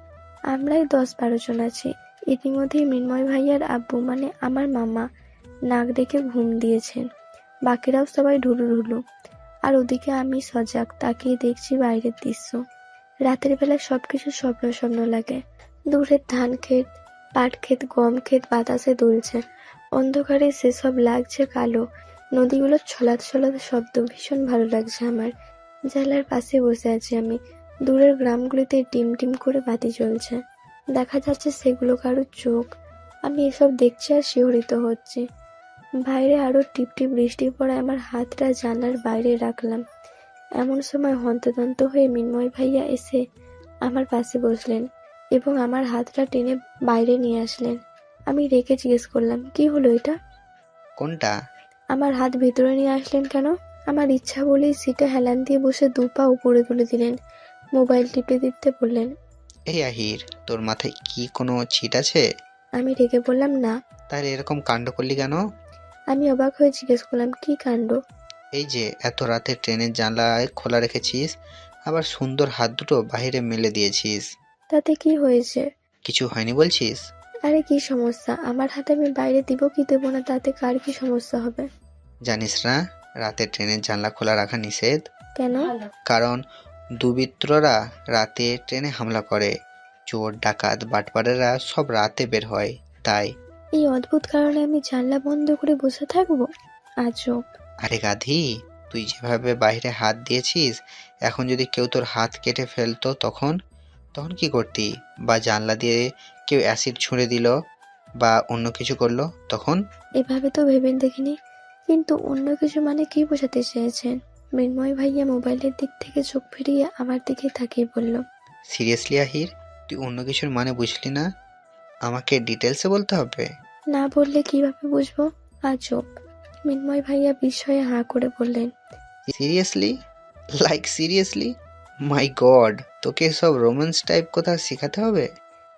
আমরাই 10-12 জন আছি। ইতিমধ্যেই মৃন্ময় ভাইয়ার আব্বু মানে আমার মামা নাক ডেকে ঘুম দিয়েছেন। বাকিরাও সবাই ঢুলু ঢুলু। আর ওদিকে আমি সজাগ তাকিয়ে দেখছি বাইরের দৃশ্য। রাতের বেলা সবকিছু স্বপ্ন স্বপ্ন লাগে। দূরের ধান ক্ষেত, পাট ক্ষেত, গম ক্ষেত বাতাসে দুলছে। অন্ধকারে সেসব লাগছে কালো। নদীগুলোর ছলাৎ ছলাৎ শব্দ ভীষণ ভালো লাগছে আমার। জানলার পাশে বসে আছি আমি। দূরের গ্রামগুলিতে টিম টিম করে বাতি জ্বলছে। দেখা যাচ্ছে সেগুলো কারোর চোখ। আমি এসব দেখছি আর শিহরিত হচ্ছি। বাইরে আরো টিপটিপ বৃষ্টি পড়ায় আমার হাতটা জানলার বাইরে রাখলাম। এমন সময় হন্তদন্ত হয়ে মৃন্ময় ভাইয়া এসে আমার পাশে বসলেন এবং আমার হাতটা টেনে বাইরে নিয়ে আসলেন। আমি রেগে জিজ্ঞেস করলাম, কি হলো এটা? কোনটা? আমার হাত ভেতরে নিয়ে আসলেন কেন? আমার ইচ্ছা বলেই সিটে হেলান দিয়ে বসে 2 পা উপরে তুলে দিলেন। মোবাইল টিপতে টিপতে বললেন, এই আহির, তোর মাথায় কি কোনো ছিট আছে? আমি রেগে বললাম, না। তাহলে এরকম কাণ্ড করলি কেন? আমি অবাক হয়ে জিজ্ঞেস করলাম, কি কাণ্ড? এই যে এত রাতে ট্রেনের জানলায় খোলা রেখেছিস, আবার সুন্দর হাত দুটো বাইরে মেলে দিয়েছিস। তাতে কি হয়েছে? কিছু হয়নি বলছিস? আরে কি সমস্যা? আমার হাতে আমি বাইরে দিব কি দেবো না তাতে কার কি সমস্যা হবে? জানিস না রাতে ট্রেনের জানলা খোলা রাখা নিষেধ? কেন? কারণ দুর্বৃত্তরা রাতে ট্রেনে হামলা করে। চোর, ডাকাত, বাটপারেরা সব রাতে বের হয়, তাই। এই অদ্ভুত কারণে আমি জানলা বন্ধ করে বসে থাকবো? আজব। আরে গাধি, তুই যেভাবে বাইরে হাত দিয়েছিস, এখন যদি কেউ তোর হাত কেটে ফেলতো তখন তখন কি করতি? বা জানলা দিয়ে কেউ অ্যাসিড ছুঁড়ে দিল বা অন্য কিছু করলো তখন? এভাবে তো ভেবে দেখিনি। কিন্তু অন্য কিছু মানে কি বোঝাতে চেয়েছেন? মৃন্ময় ভাইয়া মোবাইলের দিক থেকে চোখ ফিরিয়ে আমার দিকে তাকিয়ে বলল, সিরিয়াসলি আহির, তুই অন্য কিছুর মানে বুঝলি না? আমাকে ডিটেলসে বলতে হবে? না বললে কিভাবে বুঝবো? আজব। মৃন্ময় ভাইয়া বিস্ময়ে হাঁ করে বললেন, seriously? Like seriously? My god, তোকে সব রোম্যান্স টাইপ কথা শেখাতে হবে?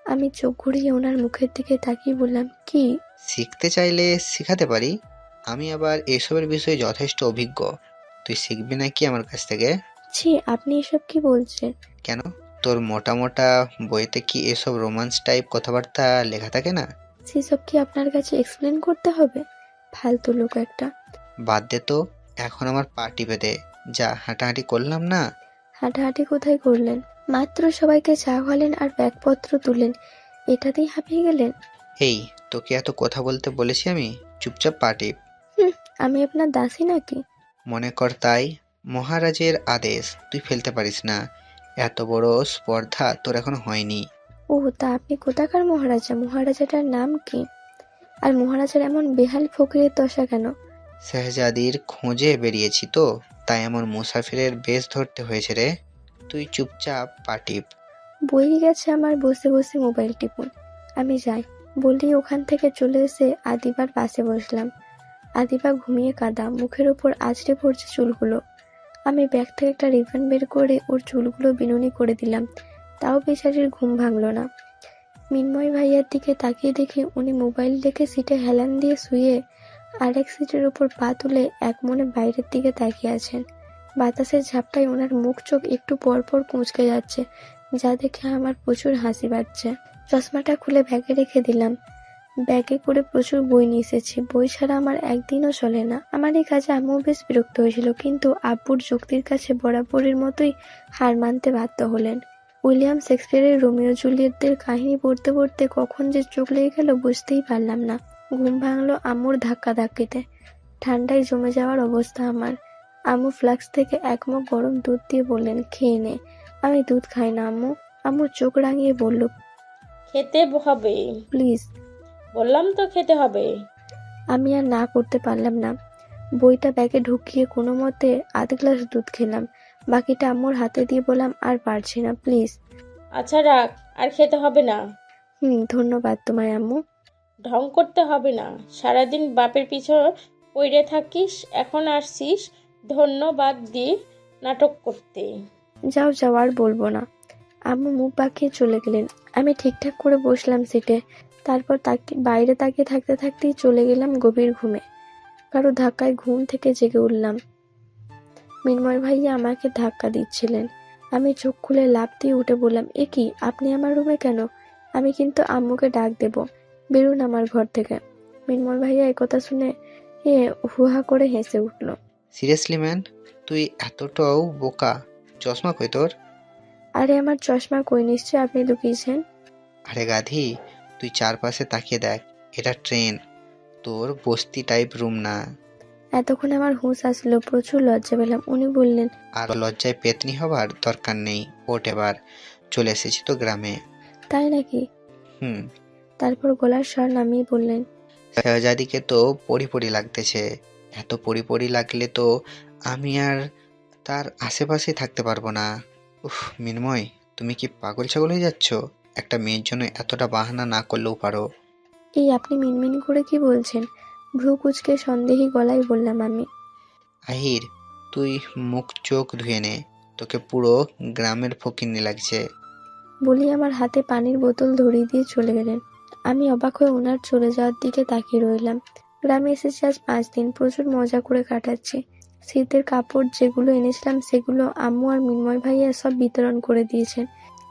আমি চোখ ঘুরিয়ে ওনার মুখের দিকে তাকিয়ে বললাম, কি? শিখতে চাইলে শেখাতে পারি। আমি আবার এসবের বিষয়ে যথেষ্ট অভিজ্ঞ। তুই শিখবি নাকি আমার কাছ থেকে? ছি, আপনি এসব কি বলছেন? কেন, তোর মোটা মোটা বইতে কি এসব রোম্যান্স টাইপ কথাবার্তা লেখা থাকে না? সেসব কি আপনার কাছে এক্সপ্লেন করতে হবে? ফালতু লোক একটা। বাদ দে তো, এখন আমার পা টিপে দে। যা হাঁটাহাঁটি করলাম না। হাঁটাহাঁটি কোথায় করলেন? মাত্র সবাইকে চা খাওয়ালেন আর ব্যাগপত্র তুললেন, এটাতেই হাঁপিয়ে গেলেন? এই, তোকে এত কথা বলতে বলেছি আমি? চুপচাপ পা টিপ। হুম, আমি আপনার দাসী নাকি? মনে কর তাই। মহারাজের আদেশ, তুই ফেলতে পারিস না। এত বড় স্পর্ধা তোর এখনো হয়নি। ও, তা আপনি কোথাকার মহারাজা? মহারাজাটার নাম কি? আর মহারাজার এমন বেহাল ফকিরের দশা কেন? শেহজাদির খোঁজে বেরিয়েছি তো, তাই এমন মুসাফিরের বেশ ধরতে হয়েছে রে। তুই চুপচাপ পা টিপ। বই গেছে আমার, বসে বসে মোবাইল টিপুন। আমি যাই বলেই ওখান থেকে চলে এসে আদিবার পাশে বসলাম। আদিবা ঘুমিয়ে কাঁদা, মুখের ওপর আছড়ে পড়ছে চুলগুলো। আমি ব্যাগ থেকে একটা রিবন বের করে ওর চুলগুলো বিনুনি করে দিলাম। তাও বেচারির ঘুম ভাঙল না। মিন্ময় ভাইয়ার দিকে তাকিয়ে দেখি উনি মোবাইল রেখে সিটে হেলান দিয়ে শুয়ে আরেক সিটের উপর পা তুলে এক মনে বাইরের দিকে তাকিয়ে আছেন। বাতাসের ঝাপটায় ওনার মুখ চোখ একটু পর পর কুঁচকে যাচ্ছে, যা দেখে আমার প্রচুর হাসি পাচ্ছে। চশমাটা খুলে ব্যাগে রেখে দিলাম। ব্যাগে করে প্রচুর বই নিয়ে এসেছি, বই ছাড়া আমার একদিনও চলে না। আমার এই কাজে আম্মু বেশ বিরক্ত হয়েছিল, কিন্তু আব্বুর যুক্তির কাছে বরাবরের মতোই হার মানতে বাধ্য হলেন। উইলিয়াম শেক্সপিয়ারের রোমিও জুলিয়েটদের কাহিনী পড়তে পড়তে কখন যে চোখ লেগে গেল বুঝতেই পারলাম না। ঘুম ভাঙলো আম্মুর ধাক্কাধাক্কিতে। ঠান্ডায় জমে যাওয়ার অবস্থা আমার। আম্মু ফ্লাক্স থেকে এক মগ গরম দুধ দিয়ে বললেন, খেয়ে নে। আমি দুধ খাই না আম্মু। আম্মু চোখ রাঙিয়ে বলল, খেতে হবে। প্লিজ। বললাম তো খেতে হবে। আমি আর না করতে পারলাম না। বইটা ব্যাগে ঢুকিয়ে কোনো মতে আধ গ্লাস দুধ খেলাম। বাকিটা আম্মুর হাতে দিয়ে বললাম, আর পারছি না, প্লিজ। আচ্ছা রাখ, আর খেতে হবে না। ধন্যবাদ তোমায় আম্মু। ঢং করতে হবে না। সারাদিন বাপের পিছু পড়ে থাকিস, এখন আসছিস ধন্যবাদ দিয়ে নাটক করতে। যাও যাও, আর বলবো না। আম্মু মুখ বাঁকিয়ে চলে গেলেন। আমি ঠিকঠাক করে বসলাম সিটে। তারপর বাইরে তাকিয়ে থাকতে থাকতেই চলে গেলাম গভীর ঘুমে। কারো ধাক্কায় ঘুম থেকে জেগে উঠলাম। মিন্ময় ভাইয়া আমাকে ধাক্কা দিচ্ছিলেন। আমি চোখ খুলে লাফ দিয়ে উঠে বললাম, এ কি, আপনি আমার রুমে কেন? আমি কিন্তু আম্মুকে ডাক দেব, বেরুন আমার ঘর থেকে। মিন্ময় ভাইয়া একথা শুনে হুহা করে হেসে উঠল। সিরিয়াসলি ম্যান, তুই এতটাও বোকা? চশমা কই তোর? আরে আমার চশমা কই, নিশ্চয় আপনি লুকিয়েছেন। আরে গাধি, তুই চারপাশে তাকিয়ে দেখ, এটা ট্রেন, তোর বস্তি টাইপ রুম না। এতক্ষণ আমার হুঁশ আসলো, প্রচুর লজ্জা পেলাম। উনি বললেন, আর লজ্জায় পেতনি হবার দরকার নেই, ওঠ এবার, চলে এসেছি তো গ্রামে। তাই নাকি? হুম। তারপর গলার স্বর নামিয়ে বললেন, শেহজাদিকে তো পরি পরি লাগতেছে। এত পরি পরি লাগলে তো আমি আর তার আশেপাশে থাকতে পারবো না। উফ মিনময়, তুমি কি পাগল ছাগল হয়ে যাচ্ছ? একটা মেয়ের জন্য এতটা বাহানা না করলেও পারো। এই আপনি মিনমিন করে কি বলছেন? ভ্রু কুচকে সন্দেহী গলায় বললাম আমি। আহির, তুই মুখ চোখ ধুয়ে নে, তোকে পুরো গ্রামের ফকিন্নি লাগছে। বলি আমার হাতে পানির বোতল ধরিয়ে দিয়ে চলে গেলেন। আমি অবাক হয়ে ওনার চলে যাওয়ার দিকে তাকিয়ে রইলাম। গ্রামে এসেছি আজ 5 দিন, প্রচুর মজা করে কাটাচ্ছি। শীতের কাপড় যেগুলো এনেছিলাম সেগুলো আম্মু আর মিন্ময় ভাইয়া সব বিতরণ করে দিয়েছেন।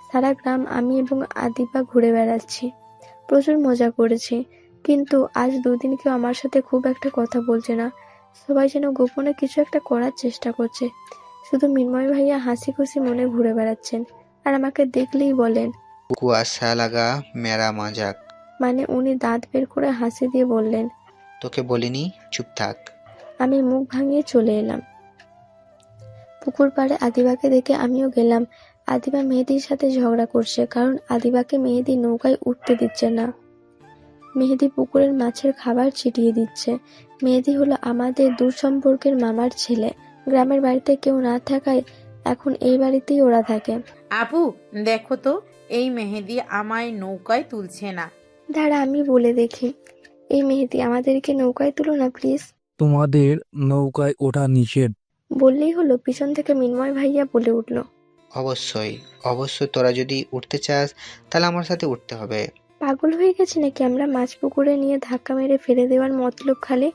সারা গ্রাম আমি এবং আদিবা ঘুরে বেড়াচ্ছি, প্রচুর মজা করেছি। কিন্তু আজ 2 দিন কেউ আমার সাথে খুব একটা কথা বলছে না। সবাই যেন গোপনে কিছু একটা করার চেষ্টা করছে। শুধু মিন্ময় ভাইয়া হাসি খুশি মনে ঘুরে বেড়াচ্ছেন, আর আমাকে দেখলেই বলেন, কুয়াশা লাগা মেরা মাজাক। মানে উনি দাঁত বের করে হাসি দিয়ে বললেন। তোকে বলিনি, চুপ থাক। আমি মুখ ভাঙিয়ে চলে এলাম। পুকুর পাড়ে আদিবাকে দেখে আমিও গেলাম। আদিবা মেহেদির সাথে ঝগড়া করছে, কারণ আদিবাকে মেহেদি নৌকায় উঠতে দিচ্ছে না। মেহেদি পুকুরের মাছের খাবার ছিটিয়ে দিচ্ছে। মেহেদি হলো আমাদের দূর সম্পর্কের মামার ছেলে। গ্রামের বাড়িতে কেউ না থাকায় এখন এই বাড়িতেই ওরা থাকে। আপু, দেখো তো, এই মেহেদি আমায় নৌকায় তুলছে না। দাঁড়া, আমি বলে দেখি। এই মেহেদি, আমাদেরকে নৌকায় তুলো না প্লিজ। তোমাদের নৌকায় ওঠা নিষেধ। বললেই হলো, পিছন থেকে মিন্ময় ভাইয়া বলে উঠল। অবশ্যই অবশ্যই, তোরা যদি উঠতে চাস তাহলে আমার সাথে উঠতে হবে। পাগল হয়ে গেছে নাকি আমরা? মাছ পুকুরে নিয়ে ধাক্কা মেরে ফেলে দেওয়ার মতলব খালি।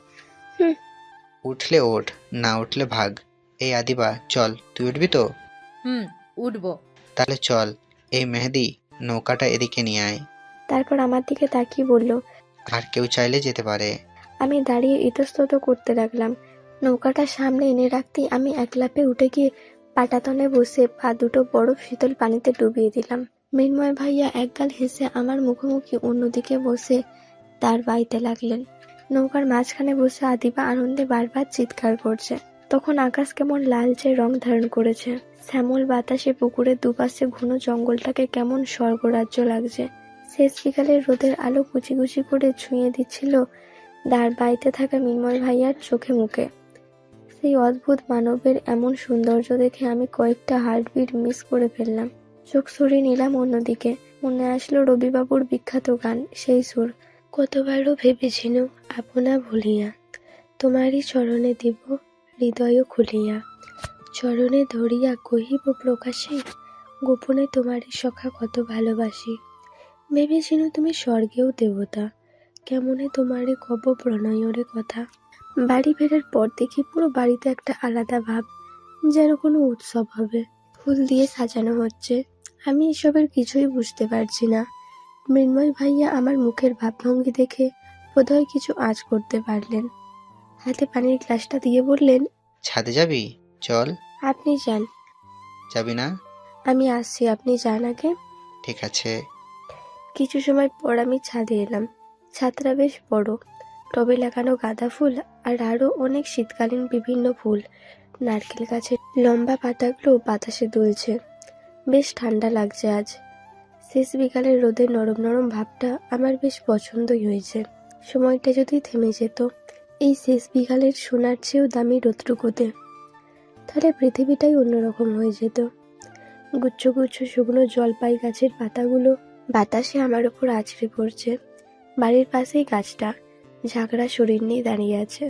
উঠলে ওঠ, না উঠলে ভাগ। এই আদিবা, চল, তুই উঠবি তো? উঠবো। তাহলে চল। এই মেহেদি, নৌকাটা এদিকে নিয়ে আয়। তারপর আমার দিকে তাকিয়ে বলল। আর কেউ চাইলে যেতে পারে। আমি দাঁড়িয়ে ইতস্তত করতে লাগলাম। নৌকাটা সামনে এনে রাখতেই আমি এক লাফে উঠে গিয়ে পাটাতনে বসে পা দুটো বরফ শীতল পানিতে ডুবিয়ে দিলাম। মৃন্ময় ভাইয়া একগাল হেসে আমার মুখোমুখি অন্যদিকে বসে দাঁড় বাইতে লাগলেন। নৌকার মাঝখানে বসে আদিবা আনন্দে বারবার চিৎকার করছে। তখন আকাশ কেমন লালচে রং ধারণ করেছে। শ্যামল বাতাসে পুকুরের দুপাশে ঘন জঙ্গলটাকে কেমন স্বর্গরাজ্য লাগছে। শেষ বিকালের রোদের আলো কুচি কুচি করে ছুঁয়ে দিচ্ছিল দাঁড় বাইতে থাকা মিন্ময় ভাইয়ার চোখে মুখে। সেই অদ্ভুত মানবের এমন সৌন্দর্য দেখে আমি কয়েকটা হার্টবিট মিস করে ফেললাম। চোখ সরিয়ে নিলাম অন্যদিকে। মনে আসলো রবিবাবুর বিখ্যাত গান, সেই সুর। কতবারও ভেবেছিল আপনা ভুলিয়া, তোমারই চরণে দিব হৃদয় খুলিয়া, চরণে ধরিয়া কহিব প্রকাশে, গোপনে তোমারই সখা কত ভালোবাসি। ভেবেছিনু তুমি স্বর্গেও দেবতা, কেমনে তোমারে কব প্রণয়রে কথা। বাড়ি ফেরার পর দেখি পুরো বাড়িতে একটা আলাদা ভাব, যেন কোনো উৎসব হবে। ফুল দিয়ে সাজানো হচ্ছে, আমি এসবের কিছুই বুঝতে পারছি না। মৃন্ময় ভাইয়া আমার মুখের ভাবভঙ্গি দেখে বোধহয় কিছু আঁচ করতে পারলেন। হাতে পানির গ্লাসটা দিয়ে বললেন, ছাদে যাবি? চল। আপনি যান। যাবি না? আমি আসছি, আপনি যান আগে। ঠিক আছে। কিছু সময় পর আমি ছাদে এলাম। ছাদটা বেশ বড়, টবে লাগানো গাঁদা ফুল আর আরো অনেক শীতকালীন বিভিন্ন ফুল। নারকেল গাছের লম্বা পাতাগুলো বাতাসে দুলছে। বেশ ঠান্ডা লাগছে আজ। শেষ বিকালের রোদের নরম নরম ভাবটা আমার বেশ পছন্দই হয়েছে। সময়টা যদি থেমে যেত এই শেষ বিকালের সোনার চেয়েও দামি রোদ্রুকোতে, তাহলে পৃথিবীটাই অন্যরকম হয়ে যেত। গুচ্ছ গুচ্ছ শুকনো জলপাই গাছের পাতাগুলো বাতাসে আমার উপর আছড়ে পড়ছে। বাড়ির পাশেই গাছটা ঝাঁকড়া শরীর নিয়ে দাঁড়িয়ে আছে।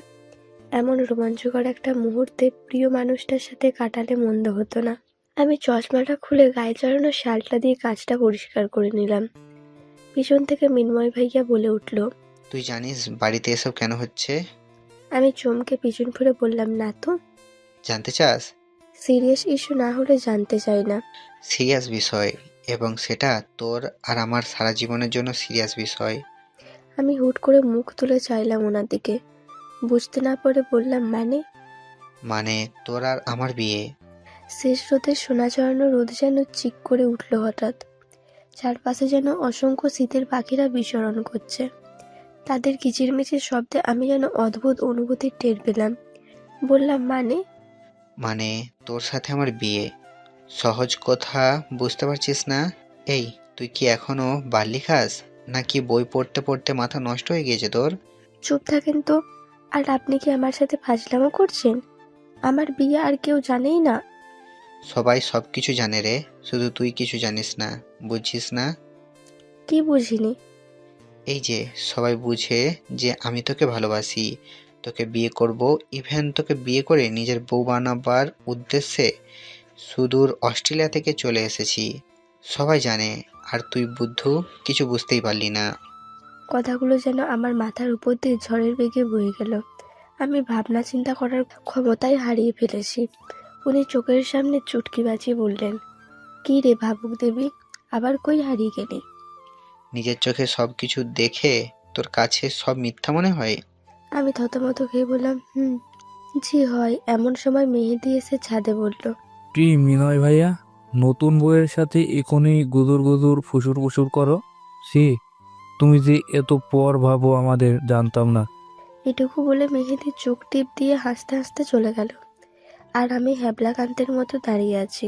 এমন রোমাঞ্চকর একটা মুহূর্তে প্রিয় মানুষটার সাথে কাটালে মন্দ হতো না। আমি চশমাটা খুলে গায়ে জড়ানো শালটা দিয়ে কাঁচটা পরিষ্কার করে নিলাম। পিছন থেকে মৃন্ময় ভাইয়া বলে উঠল, তুই জানিস বাড়িতে এসব কেন হচ্ছে? আমি চমকে পিছন ফিরে বললাম, না তো। জানতে চাস? সিরিয়াস ইস্যু না হলে জানতে চাই না। সিরিয়াস বিষয়, এবং সেটা তোর আর আমার সারা জীবনের জন্য সিরিয়াস বিষয়। আমি হুট করে মুখ তুলে চাইলাম ওনার দিকে। বুঝতে না পারে বললাম, মানে তোর আর আমার বিয়ে। শেষ রোদের সোনা চড়ানো রোদ যেন চিক করে উঠল হঠাৎ। চারপাশে যেন অসংখ্য শীতের পাখিরা বিচরণ করছে। তাদের কিচিরমিচির শব্দে আমি যেন অদ্ভুত অনুভূতির টের পেলাম। বললাম, মানে তোর সাথে আমার বিয়ে। সহজ কথা বুঝতে পারছিস না? এই, তুই কি এখনো বার্লি খাস, নাকি বই পড়তে পড়তে মাথা নষ্ট হয়ে গিয়েছে তোর? চুপ থাকেন তো। আর আপনি কি আমার সাথে ফাজলামো করছেন? আমার বিয়ে আর কেউ জানেই না। সবাই সবকিছু জানে রে, শুধু তুই কিছু জানিস না, বুঝছিস না? কি বুঝিনি? এই যে সবাই বুঝে যে আমি তোকে ভালোবাসি, তোকে বিয়ে করব, ইভেন তোকে বিয়ে করে নিজের বউ বানাবার উদ্দেশ্যে সুদূর অস্ট্রেলিয়া থেকে চলে এসেছি। সবাই জানে, আর তুই বুদ্ধু কিছু বুঝতেই পারলি না। কথাগুলো যেন আমার মাথার উপর দিয়ে ঝড়ের বেগে বয়ে গেল। আমি ভাবনা চিন্তা করার ক্ষমতাই হারিয়ে ফেলেছি। উনি চোখের সামনে চুটকি বাজিয়ে বললেন, কি রে ভাবুক দেবী, আবার কই হারিয়ে গেলি? নিজের চোখে সবকিছু দেখে তোর কাছে সব মিথ্যা মনে হয়? আমি থতমত খেয়ে বললাম, জি হয়। এমন সময় মেহেদি এসে ছাদে বলল, কি মিনয় ভাইয়া, নতুন বউয়ের সাথে এখনই গুদুর গুদুর ফুসুর ফুসুর করো? সি, তুমি যে এত পর ভাবো আমাদের জানতাম না। এটুকু বলে মেহেদি চোখ টিপ দিয়ে হাসতে হাসতে চলে গেল। আর আমি হ্যাবলাকান্তের মতো দাঁড়িয়ে আছি।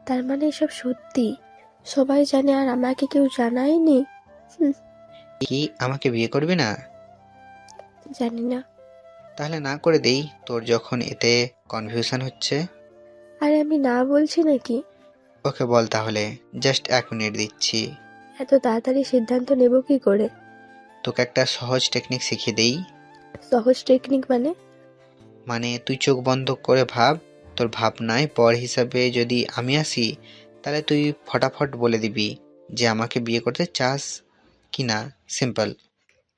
তার মানে এসব সত্যি? সবাই জানে আর আমাকে কেউ জানায়নি? কি আমাকে বিয়ে করবি না? জানি না। তাহলে না করে দেই, তোর যখন এতে কনফিউশন হচ্ছে। আর আমি না বলছি নাকি? ওকে বল তাহলে, জাস্ট 1 মিনিট দিচ্ছি। এত তাড়াতাড়ি সিদ্ধান্ত নেব কি করে? তোকে একটা সহজ টেকনিক শিখিয়ে দেই। সহজ টেকনিক মানে? মানে তুই চোখ বন্ধ করে ভাব, তোর ভাবনায় পর হিসাবে যদি আমি আসি, তাহলে তুই ফটাফট বলে দিবি যে আমাকে বিয়ে করতে চাস কি না। সিম্পল।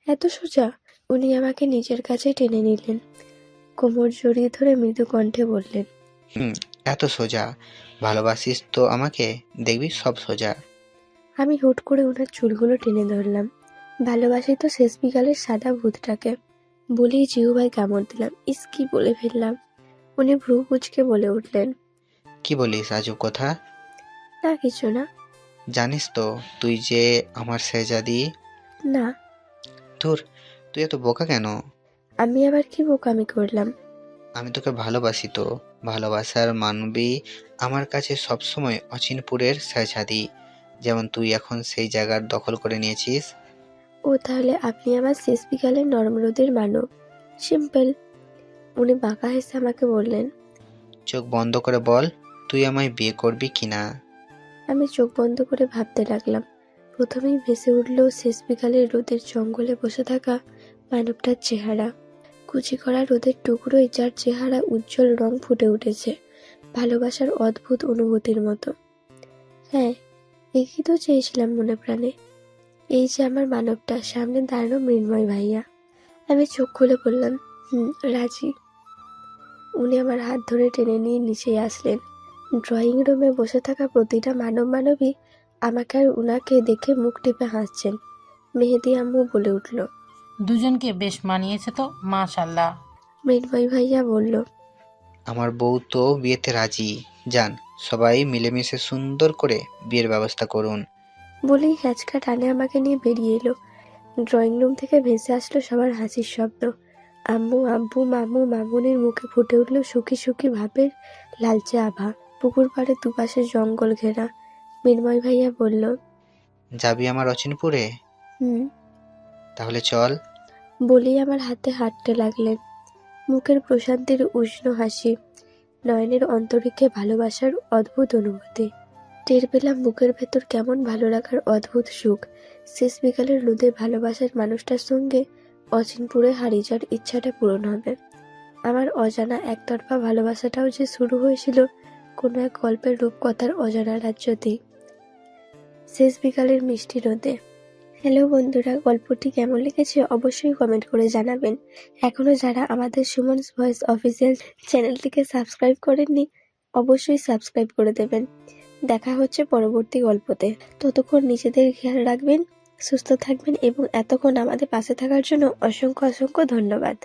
এত সোজা? উনি আমাকে নিজের কাছে টেনে নিলেন, কোমর জড়িয়ে ধরে মৃদু কণ্ঠে বললেন, এত সোজা? ভালোবাসিস তো আমাকে, দেখবি সব সোজা। আমি হুট করে ওনার চুলগুলো টেনে ধরলাম। ভালোবাসি তো শেষ বিকালের সাদা ভূতটাকে। বলেই জিহুভাই কামড় দিলাম। কি বলে ফেললাম? উনি ভ্রু কুঁচকে বলে উঠলেন, কি বলিস আজব কথা? না কিছু না। জানিস তো তুই যে আমার শেহজাদি। না। তুই এত বোকা কেন? আমি আবার কি বোকামি করলাম? আমি তোকে ভালোবাসি তো। ভালোবাসার মানবী আমার কাছে সবসময় অচিনপুরের শেহজাদি, যেমন তুই এখন সেই জায়গার দখল করে নিয়েছিস। ও, তাহলে আপনি আমার শেষ বিকালের নরম রোদের মানব। সিম্পল। উনি বাঁকা হেসে আমাকে বললেন, চোখ বন্ধ করে বল, তুই আমায় বিয়ে করবি কিনা? আমি চোখ বন্ধ করে ভাবতে লাগলাম। প্রথমেই ভেসে উঠল শেষ বিকালের রোদের জঙ্গলে বসে থাকা মানবটার চেহারা। কুচি করা রোদের টুকরোয় যার চেহারা উজ্জ্বল রং ফুটে উঠেছে ভালোবাসার অদ্ভুত অনুভূতির মতো। হ্যাঁ, একই তো চেয়েছিলাম মনে প্রাণে। এই যে আমার মানবটা, সামনে দাঁড়ানো মৃন্ময় ভাইয়া। আমি চোখ খুলে বললাম, রাজি। উনি আমার হাত ধরে টেনে নিয়ে নিচে আসলেন। ড্রয়িং রুমে বসে থাকা প্রতিটা মানবী আমাকে আর উনাকে দেখে মুখ টিপে হাসছেন। মেহেদি আম্মু বলে উঠল। দুজনকে বেশ মানিয়েছে তো, মাশাল্লাহ। মৃন্ময় ভাইয়া বলল, আমার বউ তো বিয়েতে রাজি। যান, সবাই মিলেমিশে সুন্দর করে বিয়ের ব্যবস্থা করুন। বলেই হ্যাচকা টানে আমাকে নিয়ে বেরিয়ে এলো। ড্রয়িং রুম থেকে ভেসে আসলো সবার হাসির শব্দ। আম্মু, আব্বু, মামু, মামুনির মুখে ফুটে উঠল সুখী সুখী ভাবের লালচে আভা। পুকুর পাড়ে দুপাশে জঙ্গল ঘেরা। মৃন্ময় ভাইয়া বলল, যাবি আমার অচিনপুরে? হুম। তাহলে চল। বলেই আমার হাতে হাঁটতে লাগলেন। মুখের প্রশান্তির উষ্ণ হাসি, নয়নের অন্তরিক্ষে ভালোবাসার অদ্ভুত অনুভূতি। টের পেলাম বুকের ভেতর কেমন ভালো লাগার অদ্ভুত সুখ। শেষ বিকালের রোদে ভালোবাসার মানুষটার সঙ্গে অচিনপুরে হারিয়ে যাওয়ার ইচ্ছাটা পূরণ হবে। আমার অজানা একতরফা ভালোবাসাটাও যে শুরু হয়েছিল কোনো এক গল্পের রূপকথার অজানা রাজ্যতেই। শেষ বিকালের মিষ্টি রোদে। হ্যালো বন্ধুরা, গল্পটি কেমন লেগেছে অবশ্যই কমেন্ট করে জানাবেন। এখনো যারা আমাদের সুমনস ভয়েস অফিসিয়াল চ্যানেলটিকে সাবস্ক্রাইব করেননি, অবশ্যই সাবস্ক্রাইব করে দেবেন। দেখা হচ্ছে পরবর্তী গল্পতে। ততক্ষণ নিজেদের খেয়াল রাখবেন, সুস্থ থাকবেন এবং এতক্ষণ আমাদের পাশে থাকার জন্য অসংখ্য অসংখ্য ধন্যবাদ।